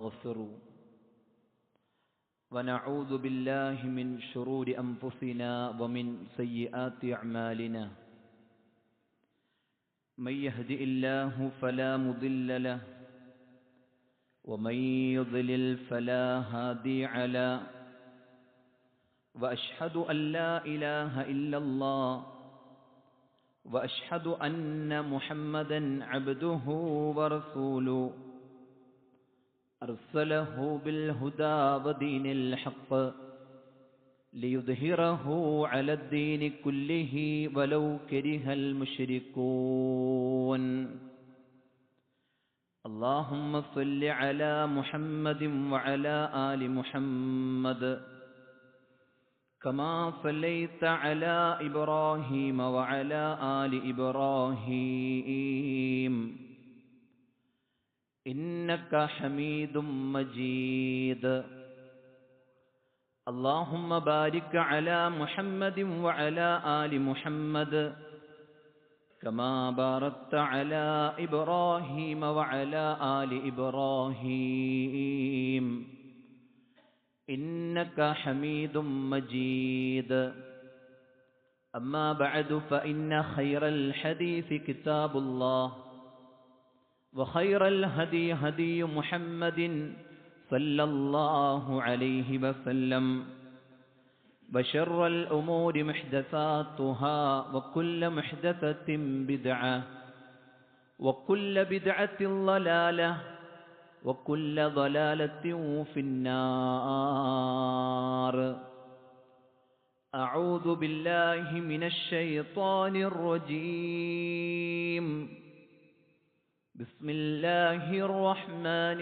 غفروا ونعوذ بالله من شرور أنفسنا ومن سيئات أعمالنا من يهد الله فلا مضل له ومن يضلل فلا هادي له وأشهد أن لا إله إلا الله وأشهد أن محمدا عبده ورسوله أرسله بالهدى ودين الحق ليظهره على الدين كله ولو كره المشركون اللهم صل على محمد وعلى آل محمد كما صليت على إبراهيم وعلى آل إبراهيم إنك حميد مجيد اللهم بارك على محمد وعلى آل محمد كما باركت على إبراهيم وعلى آل إبراهيم إنك حميد مجيد أما بعد فإن خير الحديث كتاب الله وخير الهدي هدي محمد صلى الله عليه وسلم وشر الأمور محدثاتها وكل محدثة بدعة وكل بدعة ضلالة وكل ضلالة في النار أعوذ بالله من الشيطان الرجيم بسم الله الرحمن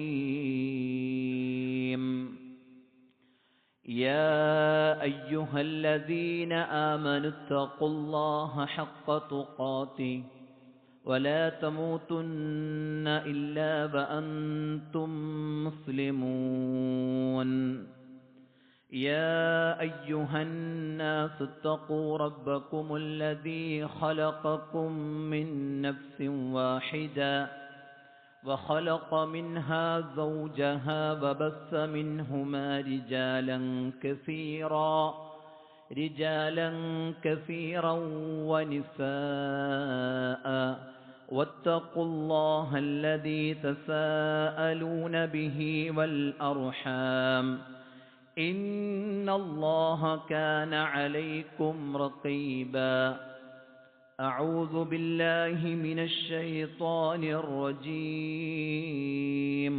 الرحيم يا أيها الذين آمنوا اتقوا الله حق تقاته ولا تموتن إلا وأنتم مسلمون يا أيها الناس اتقوا ربكم الذي خلقكم من نفس واحدة وخلق منها زوجها وبث منهما رجالا كثيرا ونساء واتقوا الله الذي تساءلون به والأرحام إن الله كان عليكم رقيبا أعوذ بالله من الشيطان الرجيم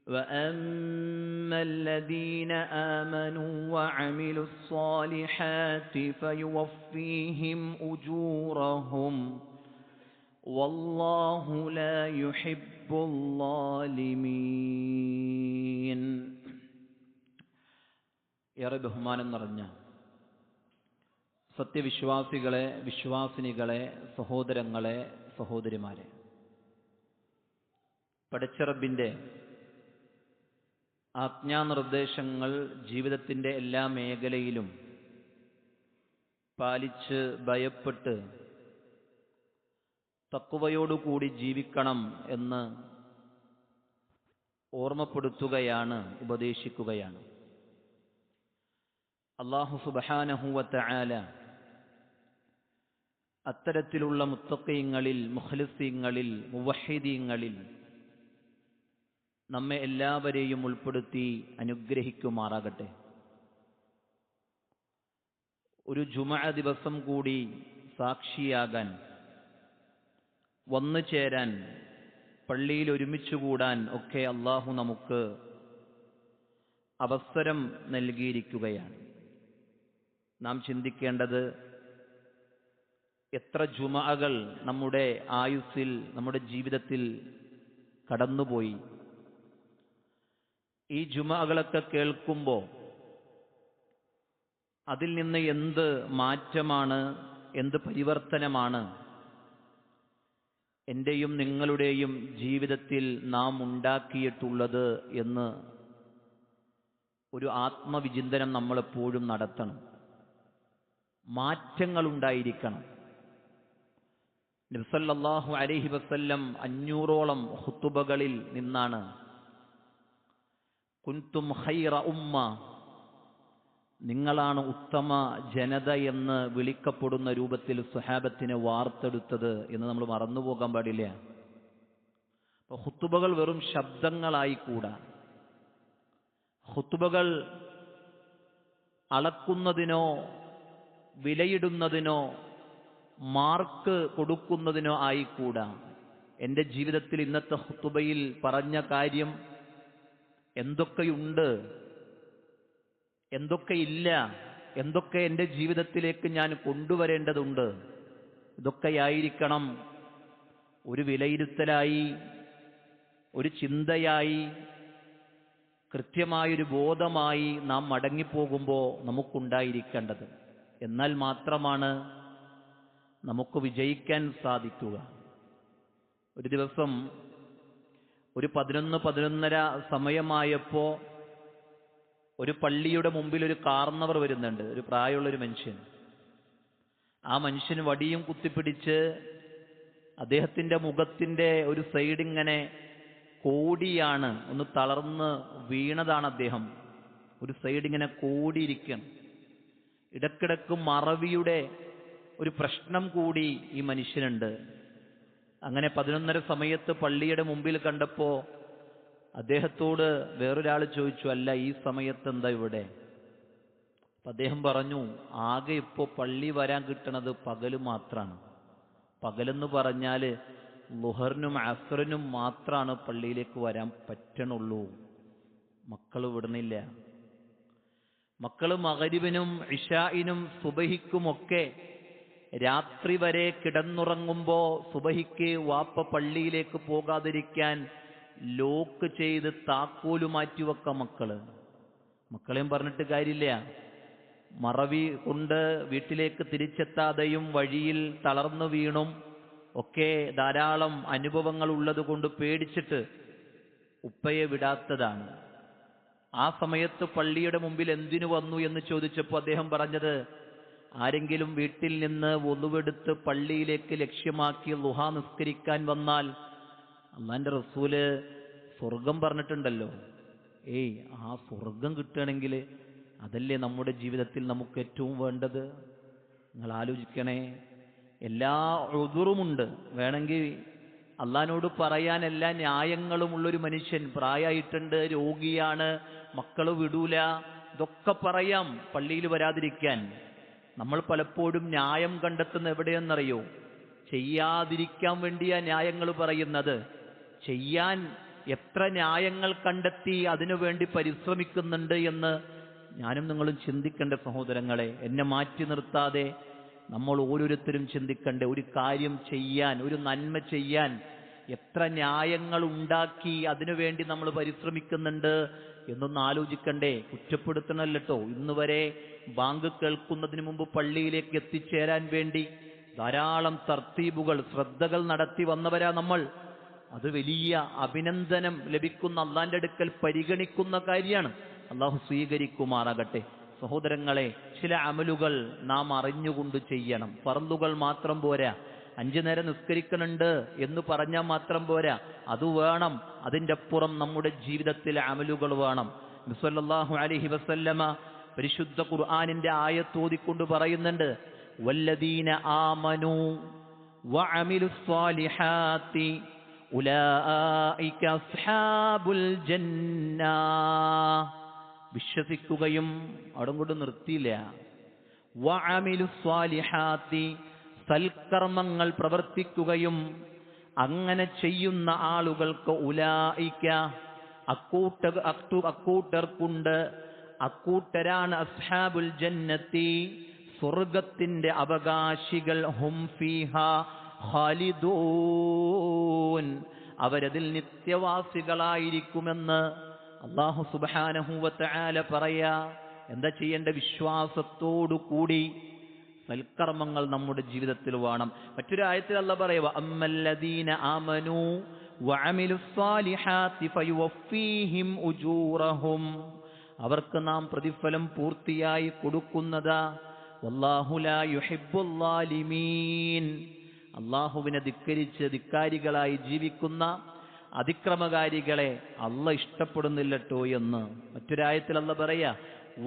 وأما الذين آمنوا وعملوا الصالحات فيوفيهم أجورهم والله لا يحب الظالمين. ഏറെ ബഹുമാനം നിറഞ്ഞ സത്യവിശ്വാസികളെ, വിശ്വാസിനികളെ, സഹോദരങ്ങളെ, സഹോദരിമാരെ, പടച്ചറബിൻ്റെ ആജ്ഞാനിർദ്ദേശങ്ങൾ ജീവിതത്തിൻ്റെ എല്ലാ മേഖലയിലും പാലിച്ച് ഭയപ്പെട്ട് തഖ്വയോടുകൂടി ജീവിക്കണം എന്ന് ഓർമ്മപ്പെടുത്തുകയാണ്, ഉപദേശിക്കുകയാണ്. അല്ലാഹു സുബ്ഹാനഹു വ തആല അത്തരത്തിലുള്ള മുത്തഖീങ്ങളിൽ, മുഖ്ലിസീങ്ങളിൽ, മുവഹ്ഹിദീങ്ങളിൽ നമ്മെ എല്ലാവരെയും ഉൾപ്പെടുത്തി അനുഗ്രഹിക്കുമാറാകട്ടെ. ഒരു ജുമുഅ ദിവസം കൂടി സാക്ഷിയാകാൻ, വന്നു ചേരാൻ, പള്ളിയിൽ ഒരുമിച്ചുകൂടാൻ ഒക്കെ അല്ലാഹു നമുക്ക് അവസരം നൽകിയിരിക്കുകയാണ്. നാം ചിന്തിക്കേണ്ടത്, എത്ര ജുമുഅകൾ നമ്മുടെ ആയുസ്സിൽ, നമ്മുടെ ജീവിതത്തിൽ കടന്നുപോയി. ഈ ജുമുഅകളൊക്കെ കേൾക്കുമ്പോൾ അതിൽ നിന്ന് എന്ത് മാറ്റമാണ്, എന്ത് പരിവർത്തനമാണ് എൻ്റെയും നിങ്ങളുടെയും ജീവിതത്തിൽ നാം ഉണ്ടാക്കിയിട്ടുള്ളത് എന്ന് ഒരു ആത്മവിചിന്തനം നമ്മളെപ്പോഴും നടത്തണം. മാറ്റങ്ങളുണ്ടായിരിക്കണം. നബി സല്ലല്ലാഹു അലൈഹി വസല്ലം 500ഓളം ഖുതുബകളിൽ നിന്നാണ് കുൻതും ഖൈറ ഉമ്മ, നിങ്ങളാണ് ഉത്തമ ജനത എന്ന് വിളിക്കപ്പെടുന്ന രൂപത്തിൽ സ്വഹാബത്തിനെ വാർത്തെടുത്തത് എന്ന് നമ്മൾ മറന്നുപോകാൻ പാടില്ല. അപ്പോൾ ഖുതുബകൾ വെറും ശബ്ദങ്ങളായിക്കൂടാ. ഖുതുബകൾ അളക്കുന്നതിനോ വിലയിടുന്നതിനോ മാർക്ക് കൊടുക്കുന്നതിനോ ആയിക്കൂടാ. എൻ്റെ ജീവിതത്തിൽ ഇന്നത്തെ ഖുതുബയിൽ പറഞ്ഞ കാര്യം എന്തൊക്കെയുണ്ട്, എന്തൊക്കെയില്ല, എന്തൊക്കെ എൻ്റെ ജീവിതത്തിലേക്ക് ഞാൻ കൊണ്ടുവരേണ്ടതുണ്ട്, ഇതൊക്കെയായിരിക്കണം ഒരു വിലയിരുത്തലായി, ഒരു ചിന്തയായി, കൃത്യമായൊരു ബോധമായി നാം മടങ്ങിപ്പോകുമ്പോൾ നമുക്കുണ്ടായിരിക്കേണ്ടത്. എന്നാൽ മാത്രമാണ് നമുക്ക് വിജയിക്കാൻ സാധിക്കുക. ഒരു ദിവസം ഒരു 11-11:30 സമയമായപ്പോൾ ഒരു പള്ളിയുടെ മുമ്പിൽ ഒരു കാർന്നവർ വരുന്നുണ്ട്, ഒരു പ്രായമുള്ളൊരു മനുഷ്യൻ. ആ മനുഷ്യൻ വടിയും കുത്തിപ്പിടിച്ച് അദ്ദേഹത്തിൻ്റെ മുഖത്തിൻ്റെ ഒരു സൈഡിങ്ങനെ കോടിയാണ്, ഒന്ന് തളർന്ന് വീണതാണ് അദ്ദേഹം. ഒരു സൈഡിങ്ങനെ കോടിയിരിക്കണം. ഇടക്കിടക്ക് മറവിയുടെ ഒരു പ്രശ്നം കൂടി ഈ മനുഷ്യനുണ്ട്. അങ്ങനെ 11:30 സമയത്ത് പള്ളിയുടെ മുമ്പിൽ കണ്ടപ്പോൾ അദ്ദേഹത്തോട് വേറൊരാൾ ചോദിച്ചു, അല്ല ഈ സമയത്ത് എന്താ ഇവിടെ? അപ്പം അദ്ദേഹം പറഞ്ഞു, ആകെ ഇപ്പോൾ പള്ളി വരാൻ കിട്ടണത് പകല് മാത്രമാണ്. പകലെന്ന് പറഞ്ഞാൽ ളുഹറിനും അസ്റിനും മാത്രമാണ് പള്ളിയിലേക്ക് വരാൻ പറ്റണുള്ളൂ. മക്കൾ വിടണില്ല. മക്കൾ മഗ്രിബിനും ഇശാഇനും സുബഹിക്കുമൊക്കെ രാത്രി വരെ കിടന്നുറങ്ങുമ്പോൾ സുബഹിക്ക് വാപ്പ പള്ളിയിലേക്ക് പോകാതിരിക്കാൻ ലോക്ക് ചെയ്ത് താക്കോല് മാറ്റിവെക്ക മക്കളെയും പറഞ്ഞിട്ട് കാര്യമില്ല. മറവി കൊണ്ട് വീട്ടിലേക്ക് തിരിച്ചെത്താതെയും വഴിയിൽ തളർന്നു വീണും ഒക്കെ ധാരാളം അനുഭവങ്ങൾ ഉള്ളത് കൊണ്ട് പേടിച്ചിട്ട് ഉപ്പയെ വിടാത്തതാണ്. ആ സമയത്ത് പള്ളിയുടെ മുമ്പിൽ എന്തിനു വന്നു എന്ന് ചോദിച്ചപ്പോൾ അദ്ദേഹം പറഞ്ഞത്, ആരെങ്കിലും വീട്ടിൽ നിന്ന് വുളുവെടുത്ത് പള്ളിയിലേക്ക് ലക്ഷ്യമാക്കി ളുഹാ നിസ്കരിക്കാൻ വന്നാൽ അല്ലാഹുവിൻ്റെ റസൂല് സ്വർഗം പറഞ്ഞിട്ടുണ്ടല്ലോ. ആ സ്വർഗം കിട്ടുകയാണെങ്കിൽ അതല്ലേ നമ്മുടെ ജീവിതത്തിൽ നമുക്ക് ഏറ്റവും വേണ്ടത്. നിങ്ങൾ ആലോചിക്കണേ, എല്ലാ ഉദുറുമുണ്ട്, വേണമെങ്കിൽ അള്ളാഹിനോട് പറയാൻ എല്ലാ ന്യായങ്ങളുമുള്ളൊരു മനുഷ്യൻ, പ്രായമായിട്ടുണ്ട്, രോഗിയാണ്, മക്കൾ വിടൂല, ഇതൊക്കെ പറയാം പള്ളിയിൽ വരാതിരിക്കാൻ. നമ്മൾ പലപ്പോഴും ന്യായം കണ്ടെത്തുന്ന എവിടെയെന്നറിയോ? ചെയ്യാതിരിക്കാൻ വേണ്ടിയാ ന്യായങ്ങൾ പറയുന്നത്. ചെയ്യാൻ എത്ര ന്യായങ്ങൾ കണ്ടെത്തി അതിനുവേണ്ടി പരിശ്രമിക്കുന്നുണ്ട് എന്ന് ഞാനും നിങ്ങളും ചിന്തിക്കേണ്ട സഹോദരങ്ങളെ. എന്നെ മാറ്റി നിർത്താതെ നമ്മൾ ഓരോരുത്തരും ചിന്തിക്കണ്ടേ, ഒരു കാര്യം ചെയ്യാൻ, ഒരു നന്മ ചെയ്യാൻ എത്ര ന്യായങ്ങൾ ഉണ്ടാക്കി അതിനുവേണ്ടി നമ്മൾ പരിശ്രമിക്കുന്നുണ്ട് എന്നൊന്ന് ആലോചിക്കണ്ടേ. കുറ്റപ്പെടുത്തണല്ലോ. ഇന്ന് വരെ ബാങ്ക് കേൾക്കുന്നതിന് മുമ്പ് പള്ളിയിലേക്ക് എത്തിച്ചേരാൻ വേണ്ടി ധാരാളം തർത്തീബുകൾ, ശ്രദ്ധകൾ നടത്തി വന്നവരാ നമ്മൾ. അത് വലിയ അഭിനന്ദനം ലഭിക്കുന്ന, അള്ളാന്റെ അടുക്കൽ പരിഗണിക്കുന്ന കാര്യമാണ്. അള്ളാഹു സ്വീകരിക്കുമാറാകട്ടെ. സഹോദരങ്ങളെ, ചില അമലുകൾ നാം അറിഞ്ഞുകൊണ്ട് ചെയ്യണം. ഫർളുകൾ മാത്രം പോരാ. 5 നേരം നിസ്കരിക്കുന്നുണ്ട് എന്ന് പറഞ്ഞാൽ മാത്രം പോരാ, അത് വേണം. അതിൻ്റെ അപ്പുറം നമ്മുടെ ജീവിതത്തിൽ അമലുകൾ വേണം. നബി സല്ലല്ലാഹു അലൈഹി വസല്ലമ പരിശുദ്ധ ഖുർആനിന്റെ ആയത്ത് ഓതിക്കൊണ്ട് പറയുന്നുണ്ട്, വല്ലദീന ആമനൂ വഅമിലുസ് സ്വാലിഹാത്തി ഉലൈക അസ്ഹാബുൽ ജന്ന. വിശ്വസിക്കുകയും അവിടെ കൊണ്ട് നിർത്തിയില്ല. വഅമിലുസ് സ്വാലിഹാത്തി, സൽക്കർമ്മങ്ങൾ പ്രവർത്തിക്കുകയും അങ്ങനെ ചെയ്യുന്ന ആളുകൾക്ക് ഉലൈക, അക്കൂട്ടർക്കുണ്ട്, അക്കൂട്ടരാണ് അസ്ഹാബുൽ ജന്നത്തി, സ്വർഗത്തിന്റെ അവകാശികൾ. ഹും ഫീഹാ ഖാലിദൂൻ, അവരതിൽ നിത്യവാസികളായിരിക്കുമെന്ന് അല്ലാഹു സുബ്ഹാനഹു വ തആല പറയാ. എന്താ ചെയ്യേണ്ട? വിശ്വാസത്തോടു കൂടി സൽക്കർമ്മങ്ങൾ നമ്മുടെ ജീവിതത്തിൽ വേണം. മറ്റൊരു ആയത്തിൽ അല്ലാഹു പറയുക, അമ്മല്ലദീന ആമനൂ വഅമിലുസ് സ്വാലിഹാത്തി ഫയുവഫീഹിം ഉജൂറഹും, അവർക്ക് നാം പ്രതിഫലം പൂർത്തിയായി കൊടുക്കുന്നതാ. വല്ലാഹു ലാ യുഹിബ്ബുൽ ളാലിമീൻ, അള്ളാഹുവിനെ ധിക്കരിച്ച് ധിക്കാരികളായി ജീവിക്കുന്ന അതിക്രമകാരികളെ അള്ളാഹ് ഇഷ്ടപ്പെടുന്നില്ലട്ടോ എന്ന് മറ്റൊരായത്തിൽ അള്ളാഹ് പറയാ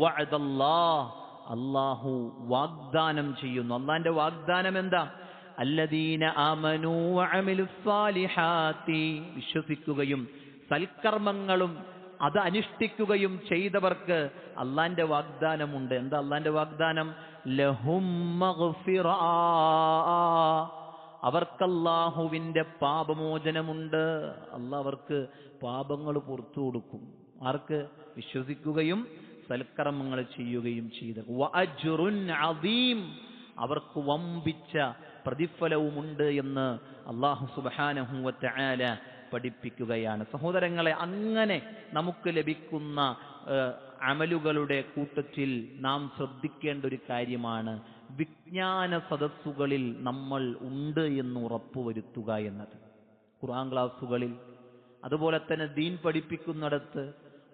വഅദല്ലാഹ്, അള്ളാഹു വാഗ്ദാനം ചെയ്യുന്നു. അള്ളാന്റെ വാഗ്ദാനം എന്താ? അല്ലദീന ആമനൂ വഅമിലുസ്സാലിഹാത്തി, വിശ്വസിക്കുകയും സൽക്കർമ്മങ്ങളും അത് അനുഷ്ഠിക്കുകയും ചെയ്തവർക്ക് അള്ളാന്റെ വാഗ്ദാനമുണ്ട്. എന്താ അള്ളാന്റെ വാഗ്ദാനം? ലഹും മഗ്ഫിറ, അവർക്ക് അല്ലാഹുവിന്റെ പാപമോചനമുണ്ട്. അള്ളാഹ് അവർക്ക് പാപങ്ങൾ പുറത്തു കൊടുക്കും. ആർക്ക്? വിശ്വസിക്കുകയും സൽക്കർമ്മങ്ങൾ ചെയ്യുകയും ചെയ്ത്. വഅജ്റുൻ അദീം, അവർക്ക് വമ്പിച്ച പ്രതിഫലവുമുണ്ട് എന്ന് അല്ലാഹു സുബ്ഹാനഹു വ തആല പഠിപ്പിക്കുകയാണ്. സഹോദരങ്ങളെ, അങ്ങനെ നമുക്ക് ലഭിക്കുന്ന അമലുകളുടെ കൂട്ടത്തിൽ നാം ശ്രദ്ധിക്കേണ്ട ഒരു കാര്യമാണ് വിജ്ഞാന സദസ്സുകളിൽ നമ്മൾ ഉണ്ട് എന്ന് ഉറപ്പുവരുത്തുക എന്നത്. ഖുർആൻ ക്ലാസ്സുകളിൽ, അതുപോലെ തന്നെ ദീൻ പഠിപ്പിക്കുന്നിടത്ത്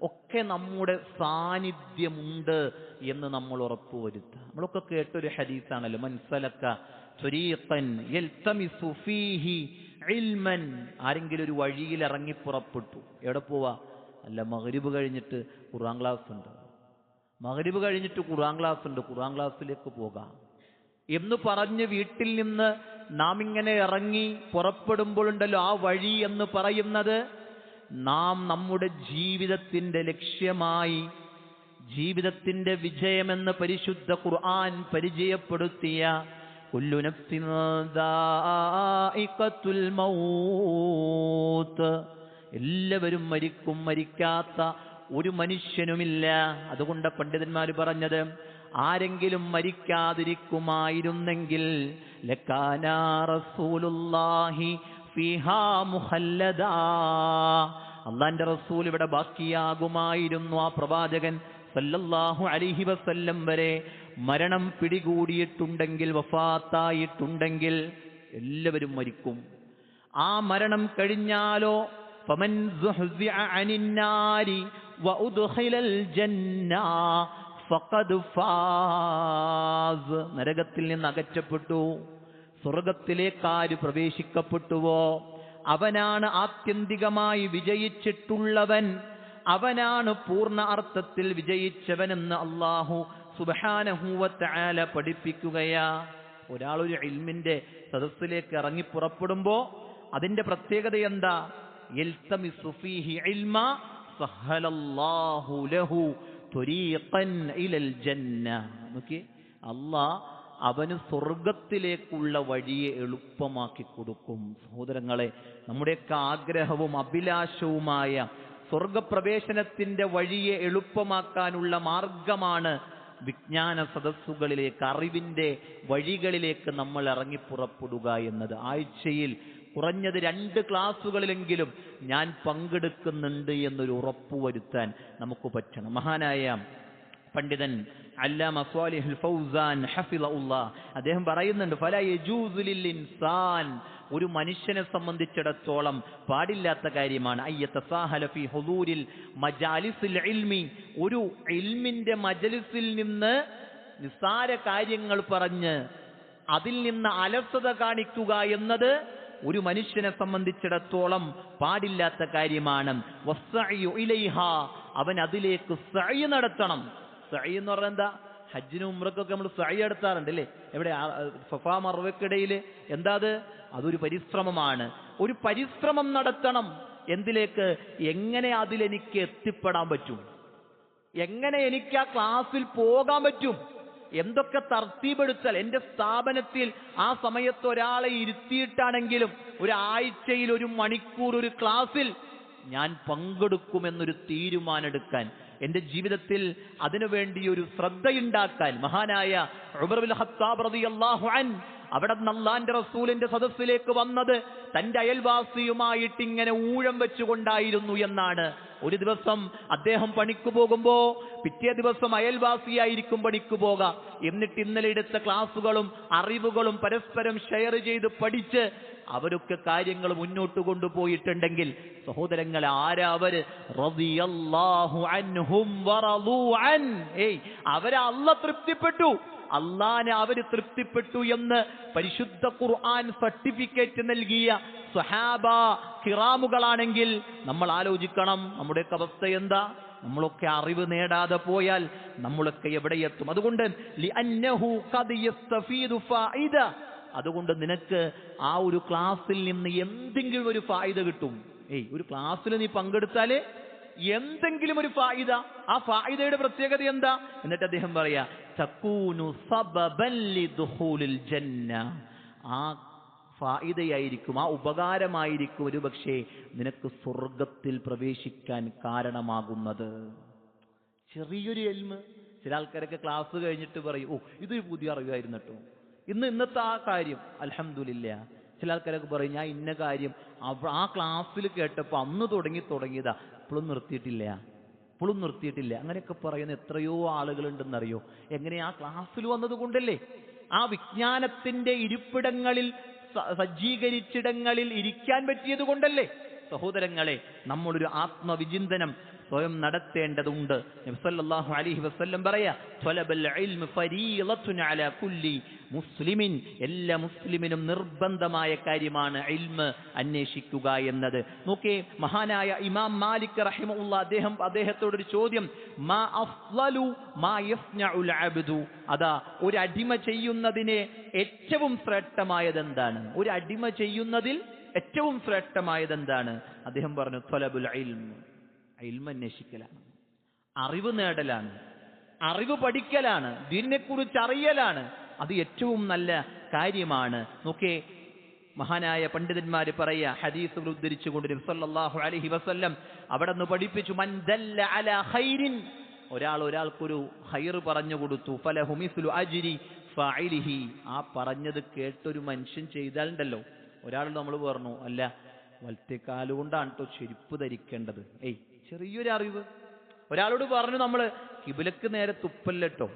ഒക്കെ നമ്മുടെ സാന്നിധ്യമുണ്ട് എന്ന് നമ്മൾ ഉറപ്പുവരുത്തുക. നമ്മളൊക്കെ കേട്ടൊരു ഹദീസാണല്ലോ, മൻ സലക ത്വരീഖൻ യൽതമിസു ഫീഹി ഇൽമൻ, ആരെങ്കിലും ഒരു വഴിയിൽ ഇറങ്ങി പുറപ്പെട്ടു. എവിടെ പോവാ? അല്ല, മഗ്രിബ് കഴിഞ്ഞിട്ട് ഖുർആൻ ക്ലാസ് ഉണ്ട്, മഗ്രിബ് കഴിഞ്ഞിട്ട് ഖുർആൻ ക്ലാസ് ഉണ്ട്, ഖുർആൻ ക്ലാസ്സിലേക്ക് പോകാം എന്ന് പറഞ്ഞ് വീട്ടിൽ നിന്ന് നാം ഇങ്ങനെ ഇറങ്ങി പുറപ്പെടുമ്പോഴുണ്ടല്ലോ, ആ വഴി എന്ന് പറയുന്നത് നാം നമ്മുടെ ജീവിതത്തിന്റെ ലക്ഷ്യമായി, ജീവിതത്തിന്റെ വിജയമെന്ന് പരിശുദ്ധ ഖുർആൻ പരിചയപ്പെടുത്തിയ കുല്ലു നഫ്സിൻ ദാഇഖത്തുൽ മൗത്ത്, എല്ലാവരും മരിക്കും, മരിക്കാത്ത ഒരു മനുഷ്യനുമില്ല. അതുകൊണ്ട് പണ്ഡിതന്മാർ പറഞ്ഞത്, ആരെങ്കിലും മരിക്കാതിരിക്കുമായിരുന്നെങ്കിൽ ലകാന റസൂലുള്ളാഹി ഫീഹാ മുഖല്ലദാ, അല്ലാഹുവിന്റെ റസൂൽ ഇവിടെ ബാക്കിയാകുമായിരുന്നു. ആ പ്രവാചകൻ സല്ലല്ലാഹു അലൈഹി വസല്ലം വരെ മരണം പിടികൂടിയിട്ടുണ്ടെങ്കിൽ, വഫാത്തായിട്ടുണ്ടെങ്കിൽ എല്ലാവരും മരിക്കും. ആ മരണം കഴിഞ്ഞാലോ ഫമൻ സുഹ്സിഅ അനിന്നാരി വഉദ്ഖിലൽ ജന്ന ഫഖദ് ഫാസ്, നരകത്തിൽ നിന്ന് അകറ്റപ്പെട്ടു, സ്വർഗത്തിലേക്കാര് പ്രവേശിക്കപ്പെട്ടുവോ അവനാണ് ആത്യന്തികമായി വിജയിച്ചിട്ടുള്ളവൻ, അവനാണ് പൂർണ്ണ അർത്ഥത്തിൽ വിജയിച്ചവനെന്ന് അല്ലാഹു സുബ്ഹാനഹു വ തആല പഠിപ്പിക്കുകയാ. ഒരാളൊരു ഇൽമിന്റെ സദസ്സിലേക്ക് ഇറങ്ങി പുറപ്പെടുമ്പോ അതിന്റെ പ്രത്യേകത എന്താ? യൽതമിസു ഫീഹി ഇൽമ സഹലല്ലാഹു ലഹു ത്വരീഖൻ ഇലൽ ജന്ന. നോക്കി, അല്ലാഹ് അവന് സ്വർഗത്തിലേക്കുള്ള വഴിയെ എളുപ്പമാക്കി കൊടുക്കും. സഹോദരങ്ങളെ, നമ്മുടെയൊക്കെ ആഗ്രഹവും അഭിലാഷവുമായ സ്വർഗപ്രവേശനത്തിന്റെ വഴിയെ എളുപ്പമാക്കാനുള്ള മാർഗമാണ് വിജ്ഞാന സദസ്സുകളിലേക്ക്, അറിവിന്റെ വഴികളിലേക്ക് നമ്മൾ ഇറങ്ങിപ്പുറപ്പെടുക എന്നത്. ആഴ്ചയിൽ കുറഞ്ഞത് 2 ക്ലാസ്സുകളിലെങ്കിലും ഞാൻ പങ്കെടുക്കുന്നുണ്ട് എന്നൊരു ഉറപ്പുവരുത്താൻ നമുക്ക് പറ്റണം. മഹാനായ പണ്ഡിതൻ അല്ലാമ സ്വാലിഹുൽ ഫൗസാൻ ഹഫിളഹുല്ലാഹ് അദ്ദേഹം പറയുന്നുണ്ട്, ഫലാ യജൂസു ലിൽ ഇൻസാൻ, ഒരു മനുഷ്യനെ സംബന്ധിച്ചിടത്തോളം പാടില്ലാത്ത കാര്യമാണ് അയ്യതസാഹല ഫീ ഹുദൂരിൽ മജാലിസിൽ ഇൽമി, ഒരു ഇൽമിന്റെ മജ്ലിസിൽ നിന്ന് നിസ്സാര കാര്യങ്ങൾ പറഞ്ഞ് അതിൽ നിന്ന് അലസത കാണിക്കുക എന്നത് ഒരു മനുഷ്യനെ സംബന്ധിച്ചിടത്തോളം പാടില്ലാത്ത കാര്യമാണ്. വസ്സഅയു ഇലൈഹാ, അവൻ അതിലേക്ക് സഅയ് നടത്തണം. സഅയ് എന്ന് പറഞ്ഞാൽ എന്താ? ഹജ്ജിനും ഉംറക്കൊക്കെ നമ്മൾ സഅയ് നടത്താറുണ്ട് അല്ലേ? എവിടെ? സഫാ മർവക്കിടയിൽ. എന്താ അത്? അതൊരു പരിശ്രമമാണ്. ഒരു പരിശ്രമം നടത്തണം. എന്തിലേക്ക്? എങ്ങനെ അതിലെനിക്ക് എത്തിപ്പെടാൻ പറ്റും, എങ്ങനെ എനിക്ക് ആ ക്ലാസ്സിൽ പോകാൻ പറ്റും, എന്തൊക്കെ തർത്തീബെടുത്താൽ എൻ്റെ സ്ഥാപനത്തിൽ ആ സമയത്ത് ഒരാളെ ഇരുത്തിയിട്ടാണെങ്കിലും ഒരാഴ്ചയിൽ 1 മണിക്കൂർ ഒരു ക്ലാസ്സിൽ ഞാൻ പങ്കെടുക്കുമെന്നൊരു തീരുമാനമെടുക്കാൻ, എൻ്റെ ജീവിതത്തിൽ അതിനുവേണ്ടി ഒരു ശ്രദ്ധയുണ്ടാക്കാൻ മഹാനായ ഉമർ ഇബ്നുൽ ഖത്താബ് റളിയല്ലാഹു അൻഹു അവിടെ അല്ലാഹുവിന്റെ റസൂലിന്റെ സദസ്സിലേക്ക് വന്നത് തന്റെ അയൽവാസിയുമായിട്ട് ഇങ്ങനെ ഊഴം വെച്ചുകൊണ്ടായിരുന്നു എന്നാണ്. ഒരു ദിവസം അദ്ദേഹം പണിക്ക് പോകുമ്പോ പിറ്റേ ദിവസം അയൽവാസിയായിരിക്കും പണിക്ക് പോകാം. എന്നിട്ട് ഇന്നലെ എടുത്ത ക്ലാസ്സുകളും അറിവുകളും പരസ്പരം ഷെയർ ചെയ്ത് പഠിച്ച് അവരൊക്കെ കാര്യങ്ങൾ മുന്നോട്ട് കൊണ്ടുപോയിട്ടുണ്ടെങ്കിൽ സഹോദരങ്ങളെ, ആരാ അവര്? റളിയല്ലാഹു അൻഹും വറളൂ അൻ, അവരെ അല്ലാഹ് തൃപ്തിപ്പെട്ടു, അള്ളാനെ അവര് തൃപ്തിപ്പെട്ടു എന്ന് പരിശുദ്ധ ഖുർആൻ സർട്ടിഫിക്കറ്റ് നൽകിയ സ്വഹാബ കിറാമുകളാണെങ്കിൽ നമ്മൾ ആലോചിക്കണം നമ്മുടെയൊക്കെ അവസ്ഥ എന്താ. നമ്മളൊക്കെ അറിവ് നേടാതെ പോയാൽ നമ്മളൊക്കെ എവിടെയെത്തും? അതുകൊണ്ട് അതുകൊണ്ട് നിനക്ക് ആ ഒരു ക്ലാസ്സിൽ നിന്ന് എന്തെങ്കിലും ഒരു ഫായിദ കിട്ടും. ഒരു ക്ലാസ്സിൽ നീ പങ്കെടുത്താല് എന്തെങ്കിലും ഒരു ഫായിദ. ആ ഫായിദയുടെ പ്രത്യേകത എന്താ? എന്നിട്ട് അദ്ദേഹം പറയാ തകൂനു സബബൻ ലിദുഖൂലിൽ ജന്ന. ആ ഫായിദയായിരിക്കും, ആ ഉപകാരമായിരിക്കും ഒരു പക്ഷേ നിനക്ക് സ്വർഗത്തിൽ പ്രവേശിക്കാൻ കാരണമാകുന്നത്. ചെറിയൊരു ഇൽമ്. ചില ആൾക്കാരൊക്കെ ക്ലാസ് കഴിഞ്ഞിട്ട് പറയും, ഓ ഇതൊരു പുതിയ അറിവായിരുന്നു കേട്ടോ, ഇന്നത്തെ ആ കാര്യം അൽഹംദുലില്ലാ. ചില ആൾക്കാരൊക്കെ പറയും, ഞാൻ ഇന്ന കാര്യം ആ ക്ലാസ്സിൽ കേട്ടപ്പോൾ അന്ന് തുടങ്ങിയതാ, ഇപ്പോഴും നിർത്തിയിട്ടില്ല. അങ്ങനെയൊക്കെ പറയുന്ന എത്രയോ ആളുകളുണ്ടെന്നറിയോ? എങ്ങനെ? ആ ക്ലാസ്സിൽ വന്നത് കൊണ്ടല്ലേ. ആ വിജ്ഞാനത്തിന്റെ ഇരിപ്പിടങ്ങളിൽ സജ്ജീകരിച്ചിടങ്ങളിൽ ഇരിക്കാൻ പറ്റിയത് കൊണ്ടല്ലേ. സഹോദരങ്ങളെ, നമ്മളൊരു ആത്മവിചിന്തനം സ്വയം നടത്തേണ്ടതുണ്ട്. നബി സല്ലല്ലാഹു അലൈഹി വസല്ലം പറയാ, ത്വലബൽ ഇൽമി ഫരീളത്തുൻ അലാ കുല്ലി മുസ്ലിമിൻ. എല്ലാ മുസ്ലിമിനും നിർബന്ധമായ കാര്യമാണ് ഇൽമ് അന്വേഷിക്കുക എന്നത്. നോക്കേ, മഹാനായ ഇമാം മാലിക് റഹിമഹുല്ലാഹ് അദ്ദേഹത്തോടൊരു ചോദ്യം, മാ അഫ്ളലു മാ യസ്നഉൽ അബ്ദു. അതാ, ഒരു അടിമ ചെയ്യുന്നതിനെ ഏറ്റവും ശ്രേഷ്ഠമായത് എന്താണ്? ഒരു അടിമ ചെയ്യുന്നതിൽ ഏറ്റവും ശ്രേഷ്ഠമായത് എന്താണ്? അദ്ദേഹം പറഞ്ഞു, ത്വലബുൽ ഇൽം. ഇൽമ അന്വേഷിക്കലാണ്, അറിവ് നേടലാണ്, അറിവ് പഠിക്കലാണ്, ദീനിനെക്കുറിച്ച് അറിയലാണ്. അത് ഏറ്റവും നല്ല കാര്യമാണ്. നോക്കേ, മഹാനായ പണ്ഡിതന്മാര് പറയാ, ഹദീസുകൾ ഉദ്ധരിച്ചുകൊണ്ട് നബി സല്ലല്ലാഹു അലൈഹി വസല്ലം അവിടെ നിന്ന് പഠിപ്പിച്ചു, മൻ ദല്ല അലാ ഖൈരിൻ. ഒരാൾക്കൊരു ഖൈർ പറഞ്ഞു കൊടുത്തു, ഫലഹു മിസ്ലു അജ്രി ഫാഇലിഹി. ആ പറഞ്ഞത് കേട്ടൊരു മനുഷ്യൻ ചെയ്താലുണ്ടല്ലോ. ഒരാൾ നമ്മൾ പറഞ്ഞു, അല്ല വലത്തേക്കാലുകൊണ്ടാണ് കേട്ടോ ചെരുപ്പ് ധരിക്കേണ്ടത്. ചെറിയൊരു അറിവ്. ഒരാളോട് പറഞ്ഞു, നമ്മൾ കിബിലക്ക് നേരെ തുപ്പല്ലോ,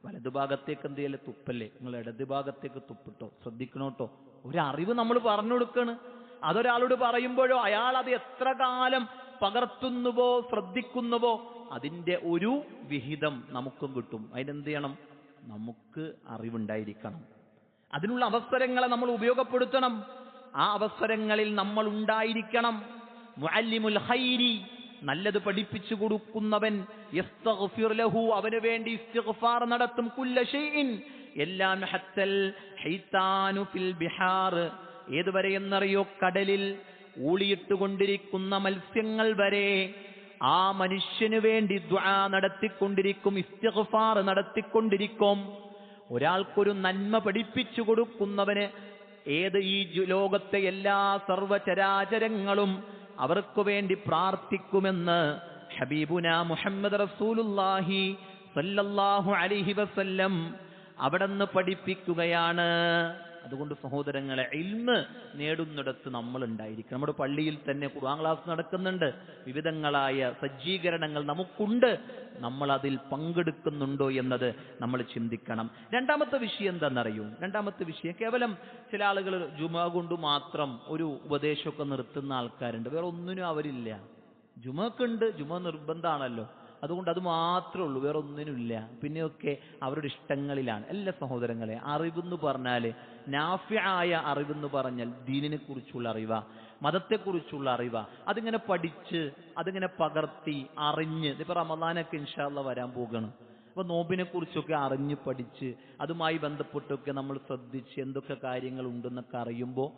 വലതുഭാഗത്തേക്ക് എന്ത് ചെയ്യല്ലേ തുപ്പല്ലേ, നിങ്ങൾ ഇടതുഭാഗത്തേക്ക് തുപ്പിട്ടോ, ശ്രദ്ധിക്കണോട്ടോ. ഒരു അറിവ് നമ്മൾ പറഞ്ഞു കൊടുക്കാണ്. അതൊരാളോട് പറയുമ്പോഴോ അയാൾ അത് എത്ര കാലം പകർത്തുന്നുവോ ശ്രദ്ധിക്കുന്നുവോ അതിന്റെ ഒരു വിഹിതം നമുക്കും കിട്ടും. അതിനെന്ത് ചെയ്യണം? നമുക്ക് അറിവുണ്ടായിരിക്കണം. അതിനുള്ള അവസരങ്ങളെ നമ്മൾ ഉപയോഗപ്പെടുത്തണം. ആ അവസരങ്ങളിൽ നമ്മൾ ഉണ്ടായിരിക്കണം. മുഅല്ലിമുൽ ഖൈരി, നല്ലത് പഠിപ്പിച്ചു കൊടുക്കുന്നവൻ, യസ്തഗ്ഫിർ ലഹു, അവന് വേണ്ടി ഇസ്തിഗ്ഫാർ നടത്തും, കുല്ല ഷൈഇൻ, എല്ലാം, ഹത്തൽ ഹൈതാനു ഫിൽ ബിഹാർ, ഏതുവരെ എന്നറിയോ? കടലിൽ ഊളിയിട്ടുകൊണ്ടിരിക്കുന്ന മത്സ്യങ്ങൾ വരെ ആ മനുഷ്യന് വേണ്ടി ദുആ നടത്തിക്കൊണ്ടിരിക്കും, ഇസ്തിഗ്ഫാർ നടത്തിക്കൊണ്ടിരിക്കും. ഒരാൾക്കൊരു നന്മ പഠിപ്പിച്ചു കൊടുക്കുന്നവന് ഈ ലോകത്തെ എല്ലാ സർവചരാചരങ്ങളും അവർക്ക് വേണ്ടി പ്രാർത്ഥിക്കുമെന്ന് ഹബീബുന മുഹമ്മദ് റസൂലുള്ളാഹി സല്ലല്ലാഹു അലൈഹി വസല്ലം അവിടുന്ന് പഠിപ്പിക്കുകയാണ്. അതുകൊണ്ട് സഹോദരങ്ങളെ, ഇൽമ് നേടുന്നിടത്ത് നമ്മൾ ഉണ്ടായിരിക്കും. നമ്മുടെ പള്ളിയിൽ തന്നെ ഖുർആൻ ക്ലാസ് നടക്കുന്നുണ്ട്, വിവിധങ്ങളായ സജ്ജീകരണങ്ങൾ നമുക്കുണ്ട്. നമ്മൾ അതിൽ പങ്കെടുക്കുന്നുണ്ടോ എന്നത് നമ്മൾ ചിന്തിക്കണം. രണ്ടാമത്തെ വിഷയം എന്താണെന്നറിയൂ? രണ്ടാമത്തെ വിഷയം, കേവലം ചില ആളുകൾ ജുമാ കൊണ്ട് മാത്രം ഒരു ഉപദേശമൊക്കെ നിർത്തുന്ന ആൾക്കാരുണ്ട്. വേറെ ഒന്നിനും അവരില്ല. ജുമക്കുണ്ട്, ജുമ നിർബന്ധമാണല്ലോ, അതുകൊണ്ട് അത് മാത്രമേ ഉള്ളൂ, വേറെ ഒന്നിനുമില്ല. പിന്നെയൊക്കെ അവരുടെ ഇഷ്ടങ്ങളിലാണ്. എല്ലാ സഹോദരങ്ങളെ, അറിവെന്ന് പറഞ്ഞാൽ, നാഫിയായ അറിവെന്ന് പറഞ്ഞാൽ ദീനിനെ കുറിച്ചുള്ള അറിവാ, മതത്തെക്കുറിച്ചുള്ള അറിവാ. അതിങ്ങനെ പഠിച്ച്, അതിങ്ങനെ പകർത്തി അറിഞ്ഞ്, ഇപ്പൊ റമദാനൊക്കെ ഇൻഷാ അല്ലാഹ് വരാൻ പോകണം. അപ്പൊ നോമ്പിനെ കുറിച്ചൊക്കെ അറിഞ്ഞ് പഠിച്ച് അതുമായി ബന്ധപ്പെട്ടൊക്കെ നമ്മൾ ശ്രദ്ധിച്ച് എന്തൊക്കെ കാര്യങ്ങൾ ഉണ്ടെന്നൊക്കെ അറിയുമ്പോൾ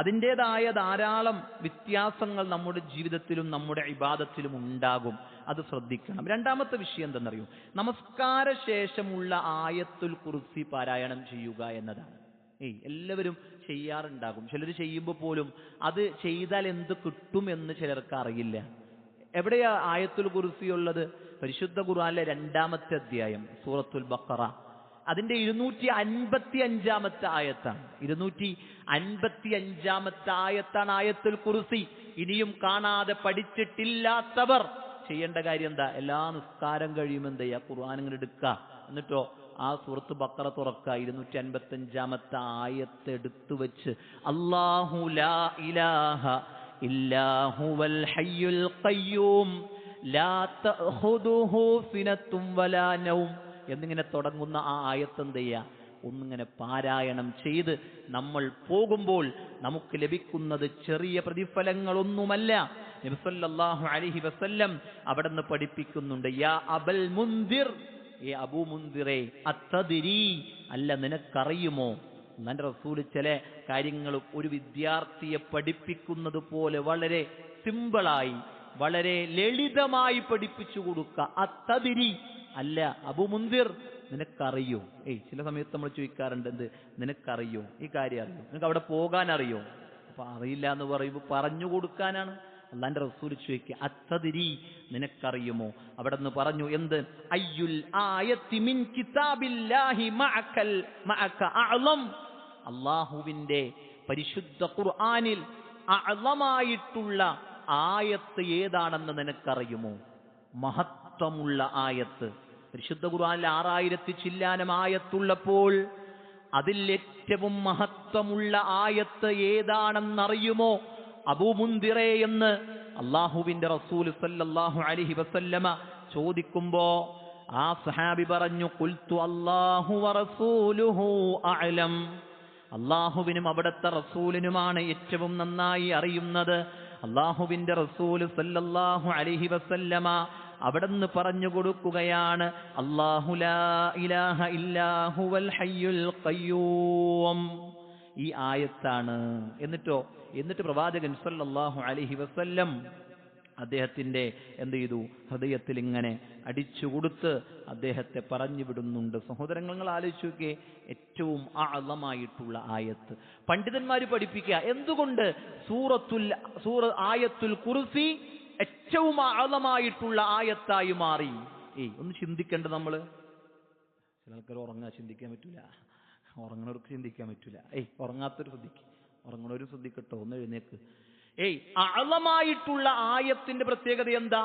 അതിൻ്റെതായ ധാരാളം വ്യത്യാസങ്ങൾ നമ്മുടെ ജീവിതത്തിലും നമ്മുടെ ഇബാദത്തിലും ഉണ്ടാകും. അത് ശ്രദ്ധിക്കണം. രണ്ടാമത്തെ വിഷയം എന്തെന്നറിയോ? നമസ്കാര ശേഷമുള്ള ആയത്തുൽ കുർസി പാരായണം ചെയ്യുക എന്നതാണ്. എല്ലാവരും ചെയ്യാറുണ്ടാകും. ചിലർ ചെയ്യുമ്പോൾ പോലും അത് ചെയ്താൽ എന്ത് കിട്ടുമെന്ന് ചിലർക്ക് അറിയില്ല. എവിടെയാ ആയത്തുൽ കുർസി ഉള്ളത്? പരിശുദ്ധ ഖുർആനിലെ 2-ാമത്തെ അധ്യായം സൂറത്തുൽ ബഖറ, അതിന്റെ 255-ാമത്തെ ആയത്താണ്. 255-ാമത്തെ ആയത്താണ് ആയത്തുൽ കുർസി. ഇനിയും കാണാതെ പഠിച്ചിട്ടില്ലാത്തവർ ചെയ്യേണ്ട കാര്യം എന്താ? എല്ലാ നിസ്കാരം കഴിയുമ്പോൾ എന്ത് ചെയ്യുക? ഖുർആൻ ഇങ്ങനെ എടുക്കുക, എന്നിട്ടോ ആ സൂറത്ത് ബഖറ തുറക്കുക, 255-ാമത്തെ ആയത്ത് എടുത്തു വെച്ച് അല്ലാഹു ലാ ഇലാഹ ഇല്ലാ ഹുവൽ ഹയ്യുൽ ഖയ്യൂം ലാ തഅഖുദുഹു സിനത്തും വലാ നൗം എന്നിങ്ങനെ തുടങ്ങുന്ന ആ ആയത്ത് എന്ത് ചെയ്യുക, ഒന്നിങ്ങനെ പാരായണം ചെയ്ത് നമ്മൾ പോകുമ്പോൾ നമുക്ക് ലഭിക്കുന്നത് ചെറിയ പ്രതിഫലങ്ങളൊന്നുമല്ല. നബി സല്ലല്ലാഹു അലൈഹി വസല്ലം അവിടുന്ന് പഠിപ്പിക്കുന്നുണ്ട്, യാ അബൽ മുൻദിർ, ഏ അബൂ മുൻദിറേ, അത്തദ്രി, അല്ല നിനക്കറിയുമോ? അല്ലാഹുവിന്റെ റസൂൽ ചില കാര്യങ്ങൾ ഒരു വിദ്യാർത്ഥിയെ പഠിപ്പിക്കുന്നത് പോലെ വളരെ സിമ്പിളായി വളരെ ലളിതമായി പഠിപ്പിച്ചു കൊടുക്കുക. അത്തദ്രി, അല്ല അബൂ മുൻദിർ, നിനക്കറിയോ? ചില സമയത്ത് നമ്മൾ ചോദിക്കാറുണ്ട്, എന്ത് നിനക്കറിയോ, ഈ കാര്യം അറിയോ, നിനക്ക് അവിടെ പോകാൻ അറിയോ? അപ്പൊ അറിയില്ല എന്ന് പറയുമ്പോൾ പറഞ്ഞു കൊടുക്കാനാണ്. അല്ലാഹുവിന്റെ റസൂൽ ചോദിക്കുക, അത്തദ്രി, നിനക്കറിയുമോ? അവിടെ നിന്ന് പറഞ്ഞു, എന്ത്, അയ്യുൽ ആയത്തി മിൻ കിതാബില്ലാഹി മഅക അഅ്ളം, അല്ലാഹുവിന്റെ പരിശുദ്ധ ഖുർആനിൽ അഅ്ളമായിട്ടുള്ള ആയത്ത് ഏതാണെന്ന് നിനക്കറിയുമോ? മഹത്വമുള്ള ആയത്ത്. പരിശുദ്ധ ഖുർആനിൽ 6000 ചില്ലാനം ആയത്തുള്ളപ്പോൾ അതിൽ ഏറ്റവും മഹത്വമുള്ള ആയത്ത് ഏതാണെന്നറിയുമോ അബൂ മുൻദിറേ എന്ന് അല്ലാഹുവിന്റെ റസൂൽ സല്ലല്ലാഹു അലൈഹി വസല്ലമ ചോദിക്കുമ്പോ ആ സഹാബി പറഞ്ഞു, ഖുൽതു അല്ലാഹു വറസൂലുഹു അഅലം, അല്ലാഹുവിനും അവിടുത്തെ റസൂലിനുമാണ് ഏറ്റവും നന്നായി അറിയുന്നത്. അല്ലാഹുവിന്റെ റസൂൽ സല്ലല്ലാഹു അലൈഹി വസല്ലമ അവിടുന്ന് പറഞ്ഞു കൊടുക്കുകയാണ്, അല്ലാഹു ലാ ഇലാഹ ഇല്ലാ ഹുവൽ ഹയ്യുൽ ഖയ്യൂം, ഈ ആയത്താണ്. എന്നിട്ട് പ്രവാചകൻ സല്ലല്ലാഹു അലൈഹി വസല്ലം അദ്ദേഹത്തിന്റെ എന്ത് ചെയ്തു, ഹൃദയത്തിൽ ഇങ്ങനെ അടിച്ചു കൊടുത്ത് അദ്ദേഹത്തെ പറഞ്ഞു വിടുന്നുണ്ട്. സഹോദരങ്ങൾ, നിങ്ങൾ ആലോചിച്ച് നോക്കിയേ, ഏറ്റവും അഅ്ളമായിട്ടുള്ള ആയത്ത് പണ്ഡിതന്മാർ പഠിപ്പിക്കുക. എന്തുകൊണ്ട് ആയത്തുൽ കുർസി ഏറ്റവും അഅ്ളമായിട്ടുള്ള ആയത്തായി മാറി? ഒന്ന് ചിന്തിക്കണ്ട. നമ്മള് ചില ആൾക്കാർ ചിന്തിക്കാൻ പറ്റൂല, ഉറങ്ങണവർക്ക് ചിന്തിക്കാൻ പറ്റൂല. ഉറങ്ങാത്തൊരു ശ്രദ്ധിക്കും, ഉറങ്ങണവരും ശ്രദ്ധിക്കട്ടോ, ഒന്ന് എഴുന്നേക്ക്. അഅ്ളമായിട്ടുള്ള ആയത്തിന്റെ പ്രത്യേകത എന്താ?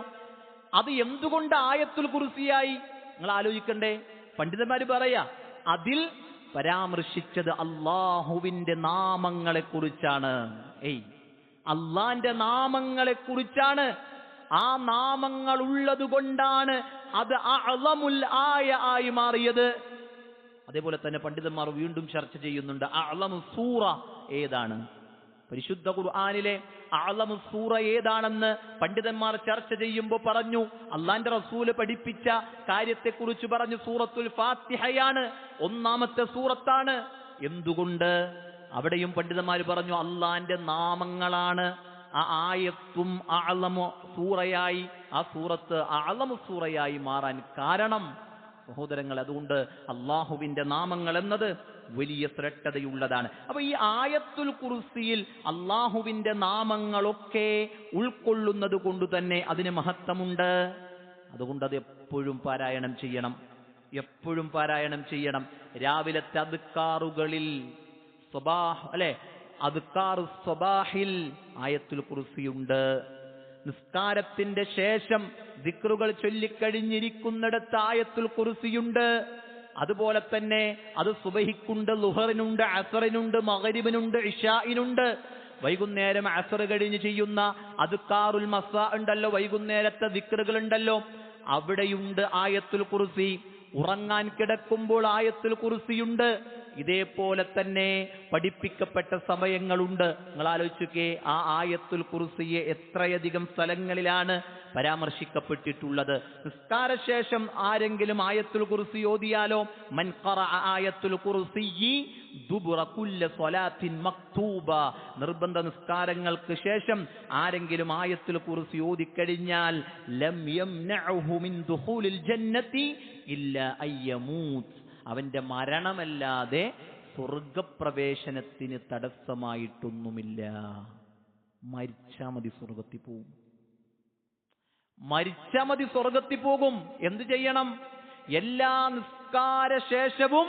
അത് എന്തുകൊണ്ട് ആയത്തുൽ കുർസിയായി? നിങ്ങൾ ആലോചിക്കണ്ടേ. പണ്ഡിതന്മാര് പറയാ, അതിൽ പരാമർശിച്ചത് അല്ലാഹുവിന്റെ നാമങ്ങളെ കുറിച്ചാണ്. അള്ളാന്റെ നാമങ്ങളെ കുറിച്ചാണ്. ആ നാമങ്ങൾ ഉള്ളത് കൊണ്ടാണ് അത് അഅ്ളമുൽ ആയ ആയി മാറിയത്. അതേപോലെ തന്നെ പണ്ഡിതന്മാർ വീണ്ടും ചർച്ച ചെയ്യുന്നുണ്ട്, അഅ്ളമു സൂറ ഏതാണ്? പരിശുദ്ധ ഖുർആനിലെ അഅ്ളമു സൂറ ഏതാണെന്ന് പണ്ഡിതന്മാർ ചർച്ച ചെയ്യുമ്പോൾ പറഞ്ഞു, അള്ളാന്റെ റസൂല് പഠിപ്പിച്ച കാര്യത്തെക്കുറിച്ച് പറഞ്ഞു, സൂറത്തുൽ ഫാത്തിഹയാണ്, ഒന്നാമത്തെ സൂറത്താണ്. എന്തുകൊണ്ട്? അവിടെയും പണ്ഡിതന്മാർ പറഞ്ഞു, അള്ളാന്റെ നാമങ്ങളാണ് ആ ആയത്തും അഅ്ളമു സൂറയായി, ആ സൂറത്ത് അഅ്ളമു സൂറയായി മാറാൻ കാരണം. സഹോദരങ്ങൾ, അതുകൊണ്ട് അള്ളാഹുവിന്റെ നാമങ്ങൾ എന്നത് വലിയ ശ്രേഷ്ഠതയുള്ളതാണ്. അപ്പൊ ഈ ആയത്തുൽ കുർസിയിൽ അള്ളാഹുവിന്റെ നാമങ്ങളൊക്കെ ഉൾക്കൊള്ളുന്നത് കൊണ്ട് തന്നെ അതിന് മഹത്വമുണ്ട്. അതുകൊണ്ട് അത് എപ്പോഴും പാരായണം ചെയ്യണം, എപ്പോഴും പാരായണം ചെയ്യണം. രാവിലത്തെ അദ്കാറുകളിൽ അദ്കാറു സ്വബാഹിൽ ആയത്തുൽ കുർസിയുണ്ട്. നിസ്കാരത്തിന്റെ ശേഷം ദിക്റുകൾ ചൊല്ലിക്കഴിഞ്ഞിരിക്കുന്നിടത്ത് ആയത്തുൽ കുർസിയുണ്ട്. അതുപോലെ തന്നെ അത് സുബഹിക്കുണ്ട്, ളുഹറിനുണ്ട്, അസ്റിനുണ്ട്, മഗ്രിബിനുണ്ട്, ഇശാഇനുണ്ട്. വൈകുന്നേരം അസ്ർ കഴിഞ്ഞ് ചെയ്യുന്ന അദ്കാറുൽ മസാ ഉണ്ടല്ലോ, വൈകുന്നേരത്തെ ദിക്റുകൾ ഉണ്ടല്ലോ, അവിടെയുണ്ട് ആയത്തുൽ കുർസി. ഉറങ്ങാൻ കിടക്കുമ്പോൾ ആയത്തുൽ കുർസിയുണ്ട്. ഇതേപോലെ തന്നെ പഠിപ്പിക്കപ്പെട്ട സമയങ്ങളുണ്ട്. നിങ്ങൾ ആലോചിക്കേ, ആ ആയത്തുൽ കുർസിയെ എത്രയധികം സ്ഥലങ്ങളിലാണ് പരാമർശിക്കപ്പെട്ടിട്ടുള്ളത്. നിസ്കാരശേഷം ആരെങ്കിലും ആയത്തുൽ കുർസി ഓതിയാലോ, മൻ ഖറഅ ആയത്തുൽ കുർസിയ്യി ദുബുറ കുല്ല സ്വലാത്തിൻ മക്തൂബ, നിർബന്ധ നിസ്കാരങ്ങൾക്ക് ശേഷം ആരെങ്കിലും ആയത്തുൽ കുർസി ഓതിക്കഴിഞ്ഞാൽ ലം യംനഉഹു മിൻ ദുഖൂലിൽ ജന്നതി ഇല്ലാ അയ്യമൂത്ത്, അവന്റെ മരണമല്ലാതെ സ്വർഗപ്രവേശനത്തിന് തടസ്സമായിട്ടൊന്നുമില്ല. മരിച്ചാ മതി സ്വർഗത്തിൽ പോകും, മരിച്ചാ മതി സ്വർഗത്തിൽ പോകും. എന്ത് ചെയ്യണം? എല്ലാ നിസ്കാര ശേഷവും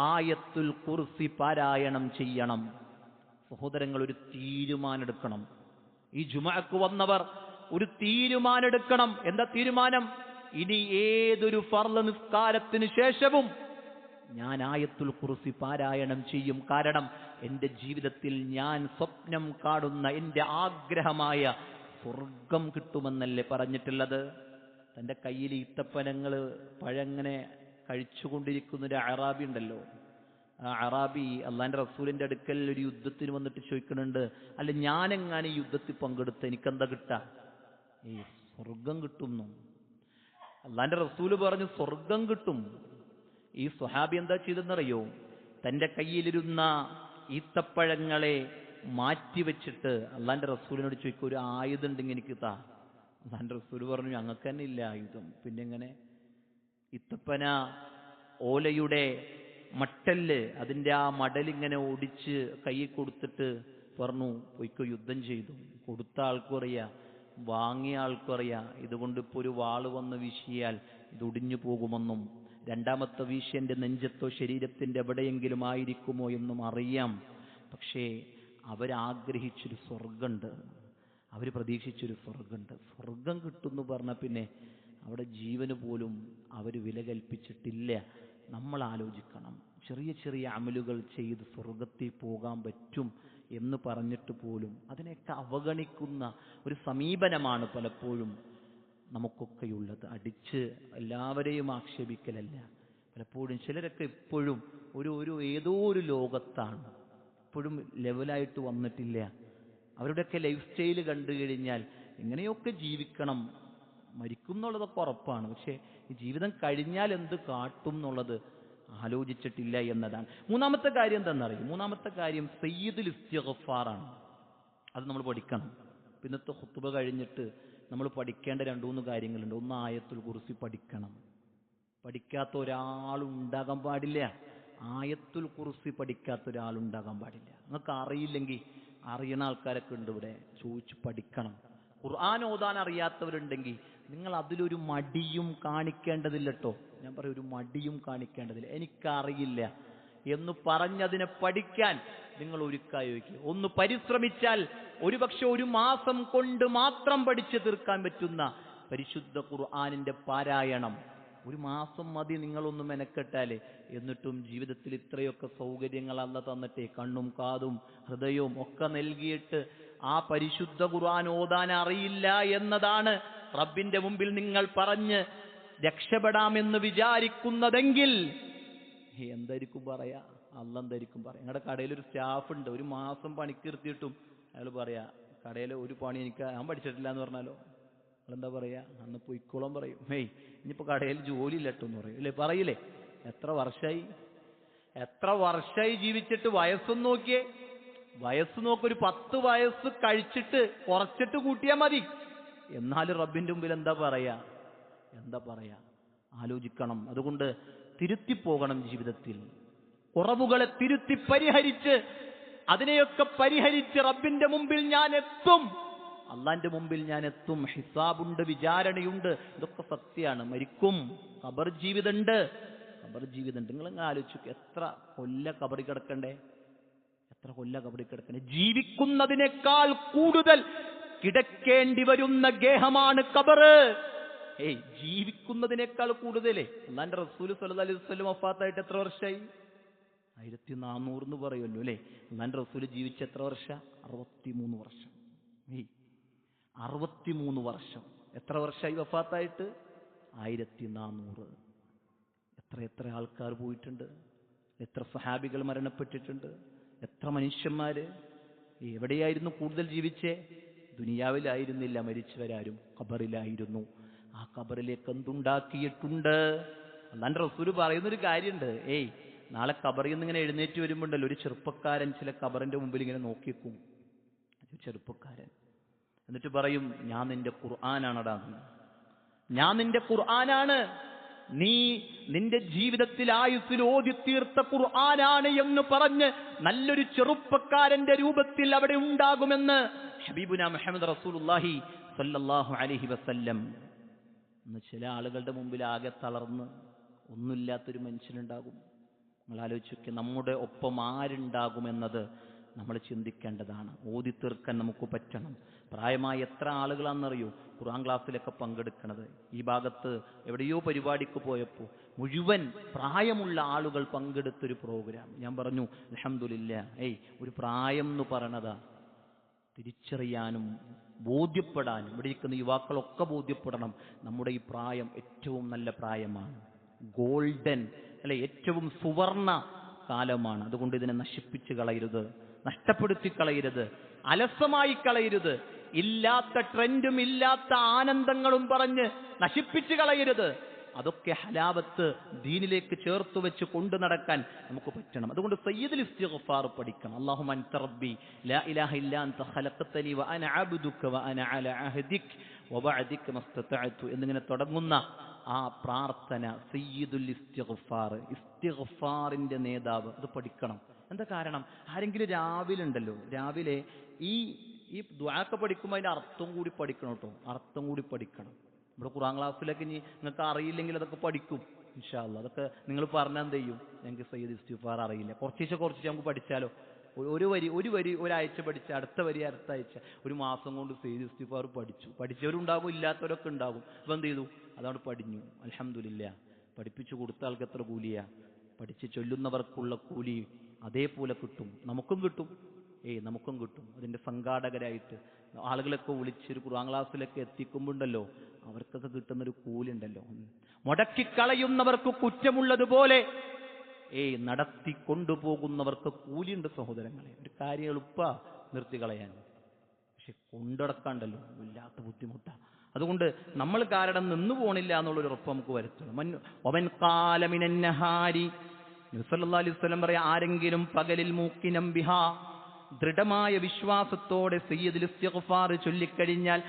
ആയത്തുൽ കുർസി പാരായണം ചെയ്യണം. സഹോദരങ്ങൾ, ഒരു തീരുമാനെടുക്കണം. ഈ ജുമഅക്ക് വന്നവർ ഒരു തീരുമാനെടുക്കണം. എന്താ തീരുമാനം? ഇനി ഏതൊരു ഫർള് നിസ്കാരത്തിന് ശേഷവും ഞാൻ ആയത്തുൽ കുർസി പാരായണം ചെയ്യും. കാരണം എൻ്റെ ജീവിതത്തിൽ ഞാൻ സ്വപ്നം കാണുന്ന എൻ്റെ ആഗ്രഹമായ സ്വർഗം കിട്ടുമെന്നല്ലേ പറഞ്ഞിട്ടുള്ളത്. തൻ്റെ കയ്യിൽ ഈത്തപ്പനങ്ങൾ പഴങ്ങനെ കഴിച്ചുകൊണ്ടിരിക്കുന്ന ഒരു അറാബി ഉണ്ടല്ലോ. ആ അറാബി അള്ളാന്റെ റസൂലിന്റെ അടുക്കൽ ഒരു യുദ്ധത്തിന് വന്നിട്ട് ചോദിക്കുന്നുണ്ട്, അല്ല ഞാനെങ്ങാനും ഈ യുദ്ധത്തിൽ പങ്കെടുത്ത എനിക്കെന്താ കിട്ടാ? ഈ സ്വർഗം കിട്ടുന്നു. അള്ളാന്റെ റസൂല് പറഞ്ഞു സ്വർഗം കിട്ടും. ഈ സ്വഹാബി എന്താ ചെയ്തെന്നറിയോ? തന്റെ കയ്യിലിരുന്ന ഈത്തപ്പഴങ്ങളെ മാറ്റിവെച്ചിട്ട് അള്ളാന്റെ റസൂലിനോട് ചോദിക്കും, ഒരു ആയുധം ഉണ്ടെങ്കിൽ എനിക്ക് താ. അള്ളാന്റെ റസൂല് പറഞ്ഞു, ഞങ്ങൾക്ക് തന്നെ ഇല്ല ആയുധം, പിന്നെ എങ്ങനെ? ഈത്തപ്പന ഓലയുടെ മട്ടല്, അതിൻ്റെ ആ മടലിങ്ങനെ ഒടിച്ച് കയ്യിൽ കൊടുത്തിട്ട് പറഞ്ഞു, പൊയ്ക്കോ യുദ്ധം ചെയ്തു. കൊടുത്ത ആൾക്കും അറിയാം, വാങ്ങിയ ആൾക്കും അറിയാം, ഇതുകൊണ്ട് ഇപ്പോൾ ഒരു വാള് വന്ന് വീശിയാൽ ഇത് ഒടിഞ്ഞു പോകുമെന്നും രണ്ടാമത്തെ വീശ് എൻ്റെ നെഞ്ചത്തോ ശരീരത്തിൻ്റെ എവിടെയെങ്കിലും ആയിരിക്കുമോ എന്നും അറിയാം. പക്ഷേ അവരാഗ്രഹിച്ചൊരു സ്വർഗമുണ്ട്, അവർ പ്രതീക്ഷിച്ചൊരു സ്വർഗമുണ്ട്. സ്വർഗം കിട്ടുമെന്ന് പറഞ്ഞാൽ പിന്നെ അവിടെ ജീവന് പോലും അവർ വില കൽപ്പിച്ചിട്ടില്ല. നമ്മൾ ആലോചിക്കണം, ചെറിയ ചെറിയ അമലുകൾ ചെയ്ത് സ്വർഗത്തിൽ പോകാൻ പറ്റും എന്ന് പറഞ്ഞിട്ട് പോലും അതിനെയൊക്കെ അവഗണിക്കുന്ന ഒരു സമീപനമാണ് പലപ്പോഴും നമുക്കൊക്കെയുള്ളത്. അടിച്ച് എല്ലാവരെയും ആക്ഷേപിക്കലല്ല, പലപ്പോഴും ചിലരൊക്കെ ഇപ്പോഴും ഒരു ഏതോ ഒരു ലോകത്താണ്, ഇപ്പോഴും ലെവലായിട്ട് വന്നിട്ടില്ല. അവരുടെയൊക്കെ ലൈഫ് സ്റ്റൈല് കണ്ടു കഴിഞ്ഞാൽ എങ്ങനെയൊക്കെ ജീവിക്കണം, മരിക്കും എന്നുള്ളതൊക്കെ ഉറപ്പാണ്, പക്ഷേ ഈ ജീവിതം കഴിഞ്ഞാൽ എന്ത് കാട്ടും എന്നുള്ളത് ആലോചിച്ചിട്ടില്ല എന്നതാണ്. മൂന്നാമത്തെ കാര്യം എന്താണെന്നറിയും? മൂന്നാമത്തെ കാര്യം സയ്യിദുൽ ഇസ്തിഗ്ഫാറാണ്. അത് നമ്മൾ പഠിക്കണം. ഇന്നത്തെ ഖുത്ബ കഴിഞ്ഞിട്ട് നമ്മൾ പഠിക്കേണ്ട 2-3 കാര്യങ്ങളുണ്ട്. ഒന്ന്, ആയത്തുൽ കുർസി പഠിക്കണം. പഠിക്കാത്ത ഒരാളുണ്ടാകാൻ പാടില്ല. ആയത്തുൽ കുർസി പഠിക്കാത്ത ഒരാളുണ്ടാകാൻ പാടില്ല. നിങ്ങൾക്ക് അറിയില്ലെങ്കിൽ അറിയണ ആൾക്കാരൊക്കെ ഉണ്ട് ഇവിടെ, ചോദിച്ച് പഠിക്കണം. ഖുർആൻ ഓതാൻ അറിയാത്തവരുണ്ടെങ്കിൽ നിങ്ങൾ അതിലൊരു മടിയും കാണിക്കേണ്ടതില്ല കേട്ടോ. ഞാൻ പറയും, ഒരു മടിയും കാണിക്കേണ്ടതില്ല. എനിക്കറിയില്ല എന്ന് പറഞ്ഞതിനെ പഠിക്കാൻ നിങ്ങൾ ഒരുക്കായി വയ്ക്കുക. ഒന്ന് പരിശ്രമിച്ചാൽ ഒരുപക്ഷെ 1 മാസം കൊണ്ട് മാത്രം പഠിച്ചു തീർക്കാൻ പറ്റുന്ന പരിശുദ്ധ ഖുർആനിന്റെ പാരായണം 1 മാസം മതി നിങ്ങളൊന്ന് മെനക്കെട്ടാലേ. എന്നിട്ടും ജീവിതത്തിൽ ഇത്രയൊക്കെ സൗകര്യങ്ങൾ അല്ല തന്നിട്ടേ, കണ്ണും കാതും ഹൃദയവും ഒക്കെ നൽകിയിട്ട് ആ പരിശുദ്ധ ഖുർആൻ ഓതാൻ അറിയില്ല എന്നതാണ് റബ്ബിന്റെ മുമ്പിൽ നിങ്ങൾ പറഞ്ഞ് രക്ഷപ്പെടാമെന്ന് വിചാരിക്കുന്നതെങ്കിൽ എന്തായിരിക്കും പറയാ? അല്ല എന്തായിരിക്കും പറയാ? നിങ്ങളുടെ കടയിലൊരു സ്റ്റാഫ് ഉണ്ട്, 1 മാസം പണിക്കിർത്തിയിട്ടും അയാൾ പറയാ, കടയിൽ ഒരു പണി ഞാൻ പഠിച്ചിട്ടില്ല എന്ന് പറഞ്ഞാലോ അയാളെന്താ പറയാ? അന്ന് പൊയ്ക്കോളം പറയും, ഇനിയിപ്പോൾ കടയിൽ ജോലി ഇല്ലട്ടോ എന്ന് പറയും, അല്ലേ? പറയില്ലേ? എത്ര വർഷമായി ജീവിച്ചിട്ട് വയസ്സൊന്നും നോക്കിയേ. വയസ്സ് നോക്കൊരു 10 വയസ്സ് കഴിച്ചിട്ട് കുറച്ചിട്ട് കൂട്ടിയാൽ മതി. എന്നാലും റബ്ബിന്റെ മുമ്പിൽ എന്താ പറയാ? ആലോചിക്കണം. അതുകൊണ്ട് തിരുത്തിപ്പോകണം ജീവിതത്തിൽ. കുറവുകളെ തിരുത്തി പരിഹരിച്ച് അതിനെയൊക്കെ പരിഹരിച്ച് റബ്ബിന്റെ മുമ്പിൽ ഞാൻ എത്തും, അള്ളാന്റെ മുമ്പിൽ ഞാൻ എത്തും. ഹിസാബുണ്ട്, വിചാരണയുണ്ട്, ഇതൊക്കെ സത്യമാണ്. മരിക്കും, ഖബർ ജീവിതമുണ്ട്. നിങ്ങൾ ആലോചിച്ചു, എത്ര കൊല്ല ഖബറി കിടക്കണ്ടേ? ജീവിക്കുന്നതിനേക്കാൾ കൂടുതൽ കിടക്കേണ്ടി വരുന്ന ഗേഹമാണ് ഖബർ. ജീവിക്കുന്നതിനേക്കാൾ കൂടുതലേ. അല്ലാന്റെ റസൂൽ സ്വല്ലല്ലാഹു അലൈഹി വസല്ലം വഫാത്തായിട്ട് എത്ര വർഷമായി? 1400 എന്ന് പറയുമല്ലോ, അല്ലേ? അല്ലാന്റെ റസൂൽ ജീവിച്ച എത്ര വർഷം? 63 വർഷം. 63 വർഷം. എത്ര വർഷമായി വഫാത്തായിട്ട്? 1400. എത്ര ആൾക്കാർ പോയിട്ടുണ്ട്, എത്ര സഹാബികൾ മരണപ്പെട്ടിട്ടുണ്ട്, എത്ര മനുഷ്യന്മാര്. എവിടെയായിരുന്നു കൂടുതൽ ജീവിച്ചേ? ദുനിയാവിലായിരുന്നില്ല മരിച്ചവരാരും, ഖബറിലായിരുന്നു. ആ ഖബറിലേക്ക് എന്തുണ്ടാക്കിയിട്ടുണ്ട്? അല്ലാന്റെ റസൂല് പറയുന്നൊരു കാര്യമുണ്ട്. നാളെ ഖബറിൽ നിന്ന് ഇങ്ങനെ എഴുന്നേറ്റ് വരുമ്പോണ്ടല്ലോ, ഒരു ചെറുപ്പക്കാരൻ ചില ഖബറിന്റെ മുമ്പിൽ ഇങ്ങനെ നോക്കിക്കും. ചെറുപ്പക്കാരൻ എന്നിട്ട് പറയും, ഞാൻ നിന്റെ ഖുർആനാണടാ, ഞാൻ നിന്റെ ഖുർആനാണ്, നീ നിന്റെ ജീവിതത്തിൽ ആയുസ്സിൽ ഓതി തീർത്ത ഖുർആനാണ് എന്ന് പറഞ്ഞ് നല്ലൊരു ചെറുപ്പക്കാരന്റെ രൂപത്തിൽ അവിടെ ഉണ്ടാകുമെന്ന് ഹബീബുന മുഹമ്മദ് റസൂലുള്ളാഹി സ്വല്ലല്ലാഹു അലൈഹി വസല്ലം. ഇന്ന് ചില ആളുകളുടെ മുമ്പിൽ ആകെ തളർന്ന് ഒന്നുമില്ലാത്തൊരു മനുഷ്യനുണ്ടാകും. നിങ്ങൾ ആലോചിക്കുക, നമ്മുടെ ഒപ്പം ആരുണ്ടാകുമെന്നത് നമ്മൾ ചിന്തിക്കേണ്ടതാണ്. ഓതി തീർക്കാൻ നമുക്ക് പറ്റണം. പ്രായമായ എത്ര ആളുകളാണെന്നറിയോ ഖുർആൻ ക്ലാസ്സിലൊക്കെ പങ്കെടുക്കുന്നത്? ഈ ഭാഗത്ത് എവിടെയോ പരിപാടിക്ക് പോയപ്പോൾ മുഴുവൻ പ്രായമുള്ള ആളുകൾ പങ്കെടുത്തൊരു പ്രോഗ്രാം. ഞാൻ പറഞ്ഞു, അൽഹംദുലില്ലാഹ്, ഒരു പ്രായം എന്ന് പറയണതാ തിരിച്ചറിയാനും ബോധ്യപ്പെടാനും ഇവിടെ ഇരിക്കുന്ന യുവാക്കളൊക്കെ ബോധ്യപ്പെടണം, നമ്മുടെ ഈ പ്രായം ഏറ്റവും നല്ല പ്രായമാണ്. ഗോൾഡൻ അല്ലെ, ഏറ്റവും സുവർണ കാലമാണ്. അതുകൊണ്ട് ഇതിനെ നശിപ്പിച്ച് കളയരുത്, നഷ്ടപ്പെടുത്തി കളയരുത്, അലസമായി കളയരുത്, ഇല്ലാത്ത ട്രെൻഡും ഇല്ലാത്ത ആനന്ദങ്ങളും പറഞ്ഞ് നശിപ്പിച്ച് കളയരുത്. അതൊക്കെ ഹലാവത്ത് ദീനിലേക്ക് ചേർത്ത് വെച്ച് കൊണ്ടു നടക്കാൻ നമുക്ക് പറ്റണം. അതുകൊണ്ട് സയ്യിദുൽ ഇസ്തിഗ്ഫാർ പഠിക്കണം. അല്ലാഹുമ്മ അൻത റബ്ബി ലാ ഇലാഹ ഇല്ലാ അൻത ഖലഖതനി വ അന അബ്ദുക വ അന അലാ അഹദിക വ ബഅദിക മസ്തതഅതു എന്നിങ്ങനെ തുടങ്ങുന്ന ആ പ്രാർത്ഥന സയ്യിദുൽ ഇസ്തിഗ്ഫാർ, ഇസ്തിഗ്ഫാറിന്റെ നേതാവ്, അത് പഠിക്കണം. എന്താ കാരണം? ആരെങ്കിലും രാവിലെ ഉണ്ടല്ലോ, രാവിലെ ഈ ദുആ പഠിക്കുമ്പോൾ അതിന്റെ അർത്ഥം കൂടി പഠിക്കണം കേട്ടോ, അർത്ഥം കൂടി പഠിക്കണം. നമ്മുടെ ഖുർആൻ ക്ലാസ്സിലൊക്കെ ഇനി നിങ്ങൾക്ക് അറിയില്ലെങ്കിൽ അതൊക്കെ പഠിക്കും ഇൻഷാ അല്ലാഹ്. അതൊക്കെ നിങ്ങൾ പറഞ്ഞാൽ എന്ത് ചെയ്യും? ഞങ്ങൾക്ക് സയ്യിദ് ഇസ്തിഗ്ഫാർ അറിയില്ല, കുറച്ച് നമുക്ക് പഠിച്ചാലോ. ഒരു വരി ഒരാഴ്ച പഠിച്ച അടുത്ത വരി അടുത്ത ആഴ്ച, ഒരു മാസം കൊണ്ട് സയ്യിദ് ഇസ്തിഗ്ഫാർ പഠിച്ചവരുണ്ടാകും, ഇല്ലാത്തവരൊക്കെ ഉണ്ടാകും. അപ്പം എന്ത് ചെയ്തു? അതവിടെ പഠിഞ്ഞു. അൽഹംദുലില്ലാ. പഠിപ്പിച്ചു കൊടുത്ത ആൾക്ക് എത്ര കൂലിയാ? പഠിച്ച് ചൊല്ലുന്നവർക്കുള്ള കൂലി അതേപോലെ കിട്ടും, നമുക്കും കിട്ടും. നമുക്കും കിട്ടും. അതിന്റെ സംഘാടകരായിട്ട് ആളുകളൊക്കെ വിളിച്ചൊരു ഖുർആൻ ക്ലാസ്സിലൊക്കെ എത്തിക്കുമ്പോണ്ടല്ലോ, അവർക്കൊക്കെ കിട്ടുന്നൊരു കൂലി ഉണ്ടല്ലോ. മുടക്കിക്കളയുന്നവർക്ക് കുറ്റമുള്ളതുപോലെ നടത്തി കൊണ്ടുപോകുന്നവർക്ക് കൂലിയുണ്ട് സഹോദരങ്ങളെ. ഒരു കാര്യം എളുപ്പ നിർത്തിക്കളയാൻ, പക്ഷെ കൊണ്ടടക്കാണ്ടല്ലോ വല്ലാത്ത ബുദ്ധിമുട്ടാ. അതുകൊണ്ട് നമ്മൾ കാരണം നിന്നു പോണില്ല എന്നുള്ളൊരു ഉറപ്പ് നമുക്ക് വരുത്തണം. ഒമൻ ഖാല മിനൻ നഹാരി, നബി സല്ലല്ലാഹു അലൈഹി വസല്ലം പറയാ, ആരെങ്കിലും പകലിൽ മൂക്കിനം ബിഹാ, ദൃഢമായ വിശ്വാസത്തോടെ സയ്യിദുൽ ഇസ്തിഗ്ഫാർ ചൊല്ലിക്കഴിഞ്ഞാൽ,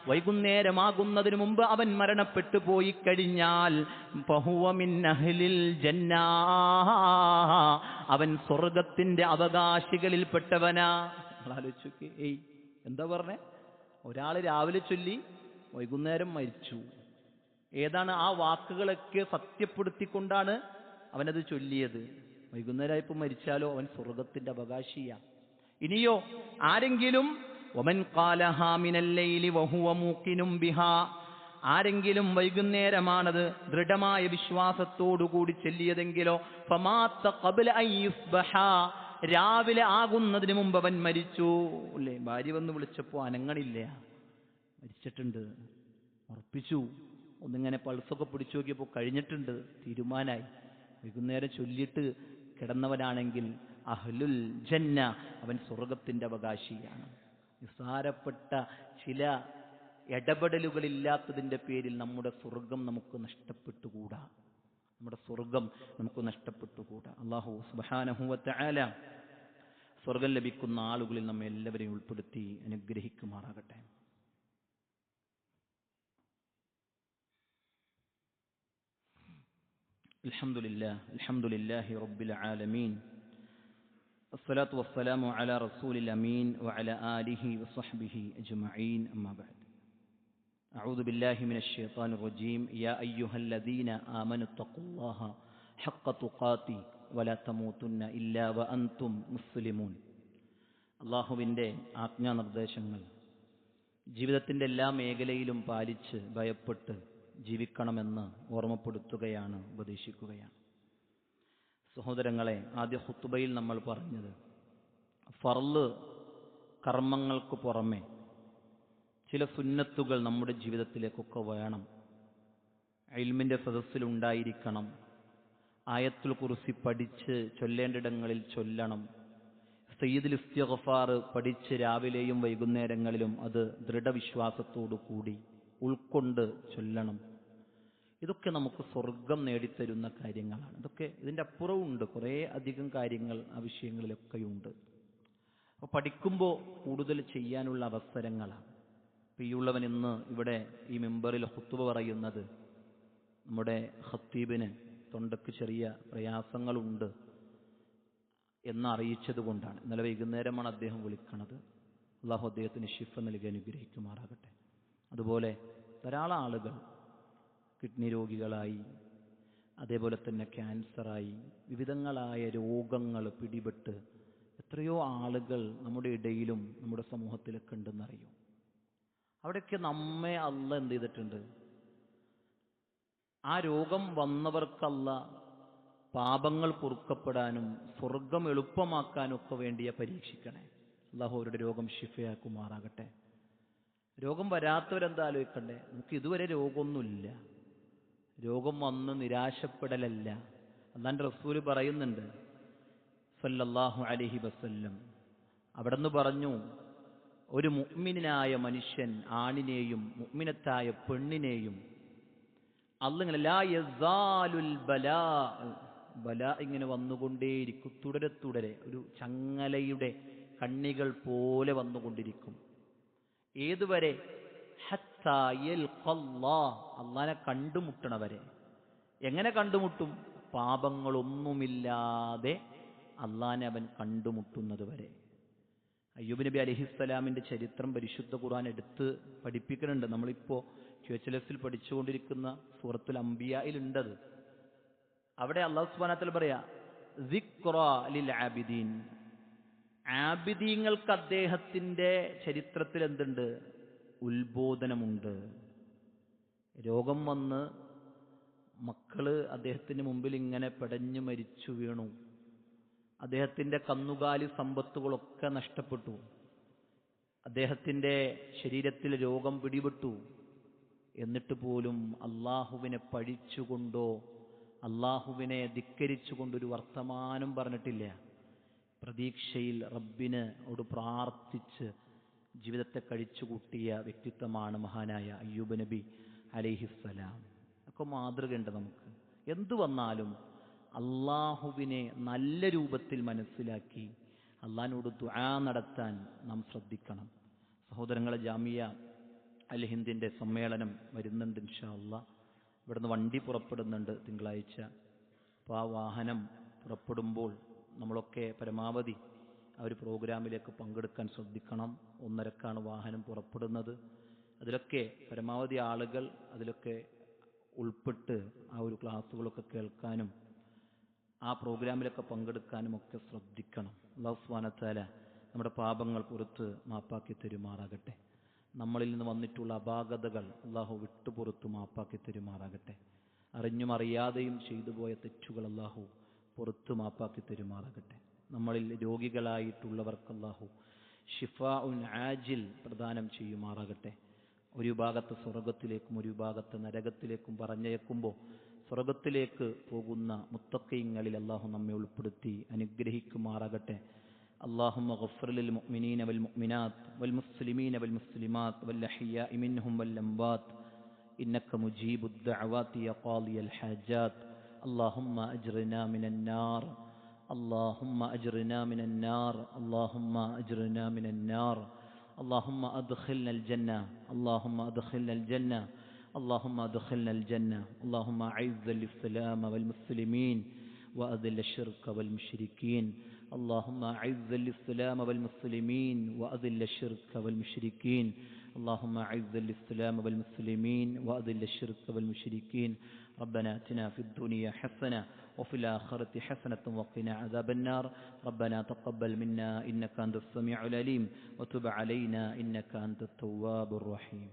വൈകുന്നേരമാകുന്നതിന് മുമ്പ് അവൻ മരണപ്പെട്ടു പോയി കഴിഞ്ഞാൽ, അവൻ സ്വർഗത്തിന്റെ അവകാശികളിൽപ്പെട്ടവനാ. ആലോചിച്ചു, എന്താ പറഞ്ഞേ? ഒരാൾ രാവിലെ ചൊല്ലി വൈകുന്നേരം മരിച്ചു. ഏതാണ് ആ വാക്കുകളൊക്കെ സത്യപ്പെടുത്തിക്കൊണ്ടാണ് അവനത് ചൊല്ലിയത്. വൈകുന്നേരമായപ്പോൾ മരിച്ചാലോ അവൻ സ്വർഗത്തിന്റെ അവകാശിയാ. ഇനിയോ ആരെങ്കിലും വമൻ ഖാലഹാ മിനൽ ലൈലി വഹുവ മൂഖിനും ബിഹാ, ആരെങ്കിലും വൈകുന്നേരമാണത് ദൃഢമായ വിശ്വാസത്തോടുകൂടി ചൊല്ലിയതെങ്കിലോ, ഫമാത്ത ഖബ്ല അൻ യുസ്ബഹ, രാവിലെ ആകുന്നതിന് മുമ്പ് അവൻ മരിച്ചു. അല്ലേ, ഭാര്യ വന്ന് വിളിച്ചപ്പോൾ അനങ്ങണില്ല, മരിച്ചിട്ടുണ്ട്, ഉറപ്പിച്ചു. ഒന്നിങ്ങനെ പൾസൊക്കെ പിടിച്ചു നോക്കിയപ്പോൾ കഴിഞ്ഞിട്ടുണ്ട്, തീരുമാനായി. വൈകുന്നേരം ചൊല്ലിയിട്ട് കിടന്നവനാണെങ്കിൽ അഹ്ലുൽ ജന്ന, അവൻ സ്വർഗത്തിന്റെ അവകാശിയാണ്. നിസ്സാരപ്പെട്ട ചില ഇടപെടലുകളില്ലാത്തതിന്റെ പേരിൽ നമ്മുടെ സ്വർഗം നമുക്ക് നഷ്ടപ്പെട്ടുകൂടാ, നമ്മുടെ സ്വർഗം നമുക്ക് നഷ്ടപ്പെട്ടുകൂടാ. അല്ലാഹു സുബ്ഹാനഹു വ തആല സ്വർഗം ലഭിക്കുന്ന ആളുകളിൽ നമ്മെ എല്ലാവരെയും ഉൾപ്പെടുത്തി അനുഗ്രഹിക്കുമാറാകട്ടെ. അൽഹംദുലില്ലാഹി റബ്ബിൽ ആലമീൻ, വസ്സലാത്തു വസ്സലാമു അലാ റസൂലിൽ അമീൻ വഅലാ ആലിഹി വസഹ്ബിഹി അജ്മഈൻ, അമ്മാ ബഅദ്. അഊദു ബില്ലാഹി മിനശ് ശൈത്വാനിർ റജീം. യാ അയ്യുഹല്ലദീന ആമനു തഖുല്ലാഹ ഹഖ്ക തുഖാതി വലാ തമൂതുന്ന ഇല്ലാ വഅൻതും മുസ്ലിമൂൻ. അല്ലാഹുവിൻ്റെ ആജ്ഞാനിർദ്ദേശങ്ങൾ ജീവിതത്തിൻ്റെ എല്ലാ മേഖലയിലും പാലിച്ച് ഭയപ്പെട്ട് ജീവിക്കണമെന്ന് ഓർമ്മപ്പെടുത്തുകയാണ്, ഉപദേശിക്കുകയാണ്. സഹോദരങ്ങളെ, ആദ്യ ഖുത്ബയിൽ നമ്മൾ പറഞ്ഞത് ഫർള് കർമ്മങ്ങൾക്ക് പുറമെ ചില സുന്നത്തുകൾ നമ്മുടെ ജീവിതത്തിലേക്കൊക്കെ വേണം. ഇൽമിൻ്റെ സദസ്സിലുണ്ടായിരിക്കണം. ആയത്തുൽ കുർസി പഠിച്ച് ചൊല്ലേണ്ടിടങ്ങളിൽ ചൊല്ലണം. സയ്യിദുൽ ഇസ്തിഗ്ഫാർ പഠിച്ച് രാവിലെയും വൈകുന്നേരങ്ങളിലും അത് ദൃഢവിശ്വാസത്തോടു കൂടി ഉൾക്കൊണ്ട് ചൊല്ലണം. ഇതൊക്കെ നമുക്ക് സ്വർഗം നേടിത്തരുന്ന കാര്യങ്ങളാണ്. ഇതൊക്കെ ഇതിൻ്റെ അപ്പുറമുണ്ട്, കുറേ അധികം കാര്യങ്ങൾ ആ വിഷയങ്ങളിലൊക്കെയുണ്ട്. അപ്പോൾ പഠിക്കുമ്പോൾ കൂടുതൽ ചെയ്യാനുള്ള അവസരങ്ങളാണ്. ഇപ്പോൾ ഈ ഉള്ളവൻ ഇന്ന് ഇവിടെ ഈ മെമ്പറിൽ ഖുത്ബ പറയുന്നത് നമ്മുടെ ഖത്തീബിന് തൊണ്ടക്ക് ചെറിയ പ്രയാസങ്ങളുണ്ട് എന്നറിയിച്ചത് കൊണ്ടാണ്. ഇന്നലെ വൈകുന്നേരമാണ് അദ്ദേഹം വിളിക്കുന്നത്. അള്ളാഹു അദ്ദേഹത്തിന് ശിഫ നൽകി അനുഗ്രഹിക്കുമാറാകട്ടെ. അതുപോലെ ധാരാളം ആളുകൾ കിഡ്നി രോഗികളായി, അതേപോലെ തന്നെ ക്യാൻസറായി, വിവിധങ്ങളായ രോഗങ്ങൾ പിടിപെട്ട് എത്രയോ ആളുകൾ നമ്മുടെ ഇടയിലും നമ്മുടെ സമൂഹത്തിലൊക്കെ ഉണ്ടെന്നറിയും. അവിടെയൊക്കെ നമ്മെ അള്ളാഹ് എന്ത് ചെയ്തിട്ടുണ്ട്? ആ രോഗം വന്നവർക്കല്ല പാപങ്ങൾ പൊറുക്കപ്പെടാനും സ്വർഗം എളുപ്പമാക്കാനും ഒക്കെ വേണ്ടിയ പരീക്ഷിക്കണേ. അള്ളാഹു അവരുടെ രോഗം ശിഫയാക്കുമാറാകട്ടെ. രോഗം വരാത്തവരെന്താ ആലോചിക്കണ്ടേ? നമുക്ക് ഇതുവരെ രോഗമൊന്നുമില്ല. രോഗം വന്ന് നിരാശപ്പെടലല്ല. അല്ലാഹുവിന്റെ റസൂല് പറയുന്നുണ്ട് സല്ലല്ലാഹു അലൈഹി വസല്ലം, അവിടുന്ന് പറഞ്ഞു, ഒരു മുഅ്മിനായ മനുഷ്യൻ ആണിനെയും മുഅ്മിനത്തായ പെണ്ണിനെയും അല്ലാഹു ലാ യസാലുൽ ബലാ ഇങ്ങനെ വന്നുകൊണ്ടേയിരിക്കും, തുടരെ ഒരു ചങ്ങലയുടെ കണ്ണികൾ പോലെ വന്നുകൊണ്ടിരിക്കും. ഏതുവരെ? ഹത്താ യൽഖല്ലാഹ്, അല്ലാഹനെ കണ്ടുമുട്ടണവരെ. എങ്ങനെ കണ്ടുമുട്ടും? പാപങ്ങളൊന്നുമില്ലാതെ അല്ലാഹനെ അവൻ കണ്ടുമുട്ടുന്നത് വരെ. അയ്യൂബ് നബി അലൈഹിസ്സലാമിന്റെ ചരിത്രം പരിശുദ്ധ ഖുർആൻ എടുത്ത് പഠിപ്പിക്കുന്നുണ്ട്. നമ്മളിപ്പോ QHLS-ൽ പഠിച്ചുകൊണ്ടിരിക്കുന്ന സൂറത്തുൽ അംബിയായിലുണ്ടത്. അവിടെ അല്ലാഹു സുബ്ഹാനഹു വ തആല പറയാ, സിക്റാ ലിൽ ആബിദീൻ, ആബിദീങ്ങൾക്ക് അദ്ദേഹത്തിന്റെ ചരിത്രത്തിൽ എന്തുണ്ട്? ഉത്ബോധനമുണ്ട്. രോഗം വന്ന് മക്കള് അദ്ദേഹത്തിന് മുമ്പിൽ ഇങ്ങനെ പെടഞ്ഞു മരിച്ചു വീണു. അദ്ദേഹത്തിന്റെ കന്നുകാലി സമ്പത്തുകളൊക്കെ നഷ്ടപ്പെട്ടു. അദ്ദേഹത്തിന്റെ ശരീരത്തിൽ രോഗം പിടിപെട്ടു. എന്നിട്ട് പോലും അള്ളാഹുവിനെ പഴിച്ചുകൊണ്ടോ അള്ളാഹുവിനെ ധിക്കരിച്ചുകൊണ്ടൊരു വർത്തമാനം പറഞ്ഞിട്ടില്ല. പ്രതീക്ഷയിൽ റബ്ബിനോട് പ്രാർത്ഥിച്ച് ജീവിതത്തെ കഴിച്ചുകൂട്ടിയ വ്യക്തിത്വമാണ് മഹാനായ അയ്യൂബ് നബി അലൈഹിസ്സലാം. ഒക്കെ മാതൃകയുണ്ട് നമുക്ക്. എന്തു വന്നാലും അള്ളാഹുവിനെ നല്ല രൂപത്തിൽ മനസ്സിലാക്കി അള്ളാഹിനോട് ദുആ നടത്താൻ നാം ശ്രദ്ധിക്കണം. സഹോദരങ്ങളെ, ജാമിയ അൽ ഹിന്ദിന്റെ സമ്മേളനം വരുന്നുണ്ട് ഇൻഷാ അല്ലാഹ്. ഇവിടുന്ന് വണ്ടി പുറപ്പെടുന്നുണ്ട് തിങ്കളാഴ്ച. അപ്പോൾ ആ വാഹനം പുറപ്പെടുമ്പോൾ നമ്മളൊക്കെ പരമാവധി ആ ഒരു പ്രോഗ്രാമിലേക്ക് പങ്കെടുക്കാൻ ശ്രദ്ധിക്കണം. 1:30ക്കാണ് വാഹനം പുറപ്പെടുന്നത്. അതിലൊക്കെ പരമാവധി ആളുകൾ അതിലൊക്കെ ഉൾപ്പെട്ട് ആ ഒരു ക്ലാസ്സുകളൊക്കെ കേൾക്കാനും ആ പ്രോഗ്രാമിലൊക്കെ പങ്കെടുക്കാനും ഒക്കെ ശ്രദ്ധിക്കണം. അല്ലാഹു സുബ്ഹാനഹു വ തആല നമ്മുടെ പാപങ്ങൾ പുറത്ത് മാപ്പാക്കി തരുമാറാകട്ടെ. നമ്മളിൽ നിന്ന് വന്നിട്ടുള്ള അപാകതകൾ അല്ലാഹു വിട്ടുപുറത്ത് മാപ്പാക്കി തരുമാറാകട്ടെ. അറിഞ്ഞും അറിയാതെയും ചെയ്തു പോയ തെറ്റുകൾ അല്ലാഹു പുറത്ത് മാപ്പാക്കി തരുമാറാകട്ടെ. നമ്മളിൽ രോഗികളായിട്ടുള്ളവർക്ക് അല്ലാഹു ഷിഫാഉൻ ആജിൽ പ്രദാനം ചെയ്യുമാറാകട്ടെ. ഒരു വിഭാഗത്തെ സ്വർഗത്തിലേക്കും ഒരു വിഭാഗത്തെ നരകത്തിലേക്കും പറഞ്ഞയക്കുമ്പോൾ സ്വർഗത്തിലേക്ക് പോകുന്ന മുത്തഖീങ്ങളിൽ അല്ലാഹു നമ്മെ ഉൾപ്പെടുത്തി അനുഗ്രഹിക്കുമാറാകട്ടെ. اللهم اغفر للمؤمنين والمؤمنات والمسلمين والمسلمات والأحياء منهم والأموات إنك مجيب الدعوات يا قاضي الحاجات. اللهم أجرنا من النار، اللهم أجرنا من النار، اللهم أجرنا من النار. اللهم أدخلنا الجنة، اللهم أدخلنا الجنة، اللهم أدخلنا الجنة. اللهم أعز الإسلام والمسلمين وأذل الشرك والمشركين. اللهم أعز الإسلام والمسلمين وأذل الشرك والمشركين. اللهم أعز الإسلام والمسلمين وأذل الشرك والمشركين. ربنا آتنا في الدنيا حسنة وفي الآخرة حسنة وقنا عذاب النار. ربنا تقبل منا إنك أنت السميع العليم وتب علينا إنك أنت التواب الرحيم.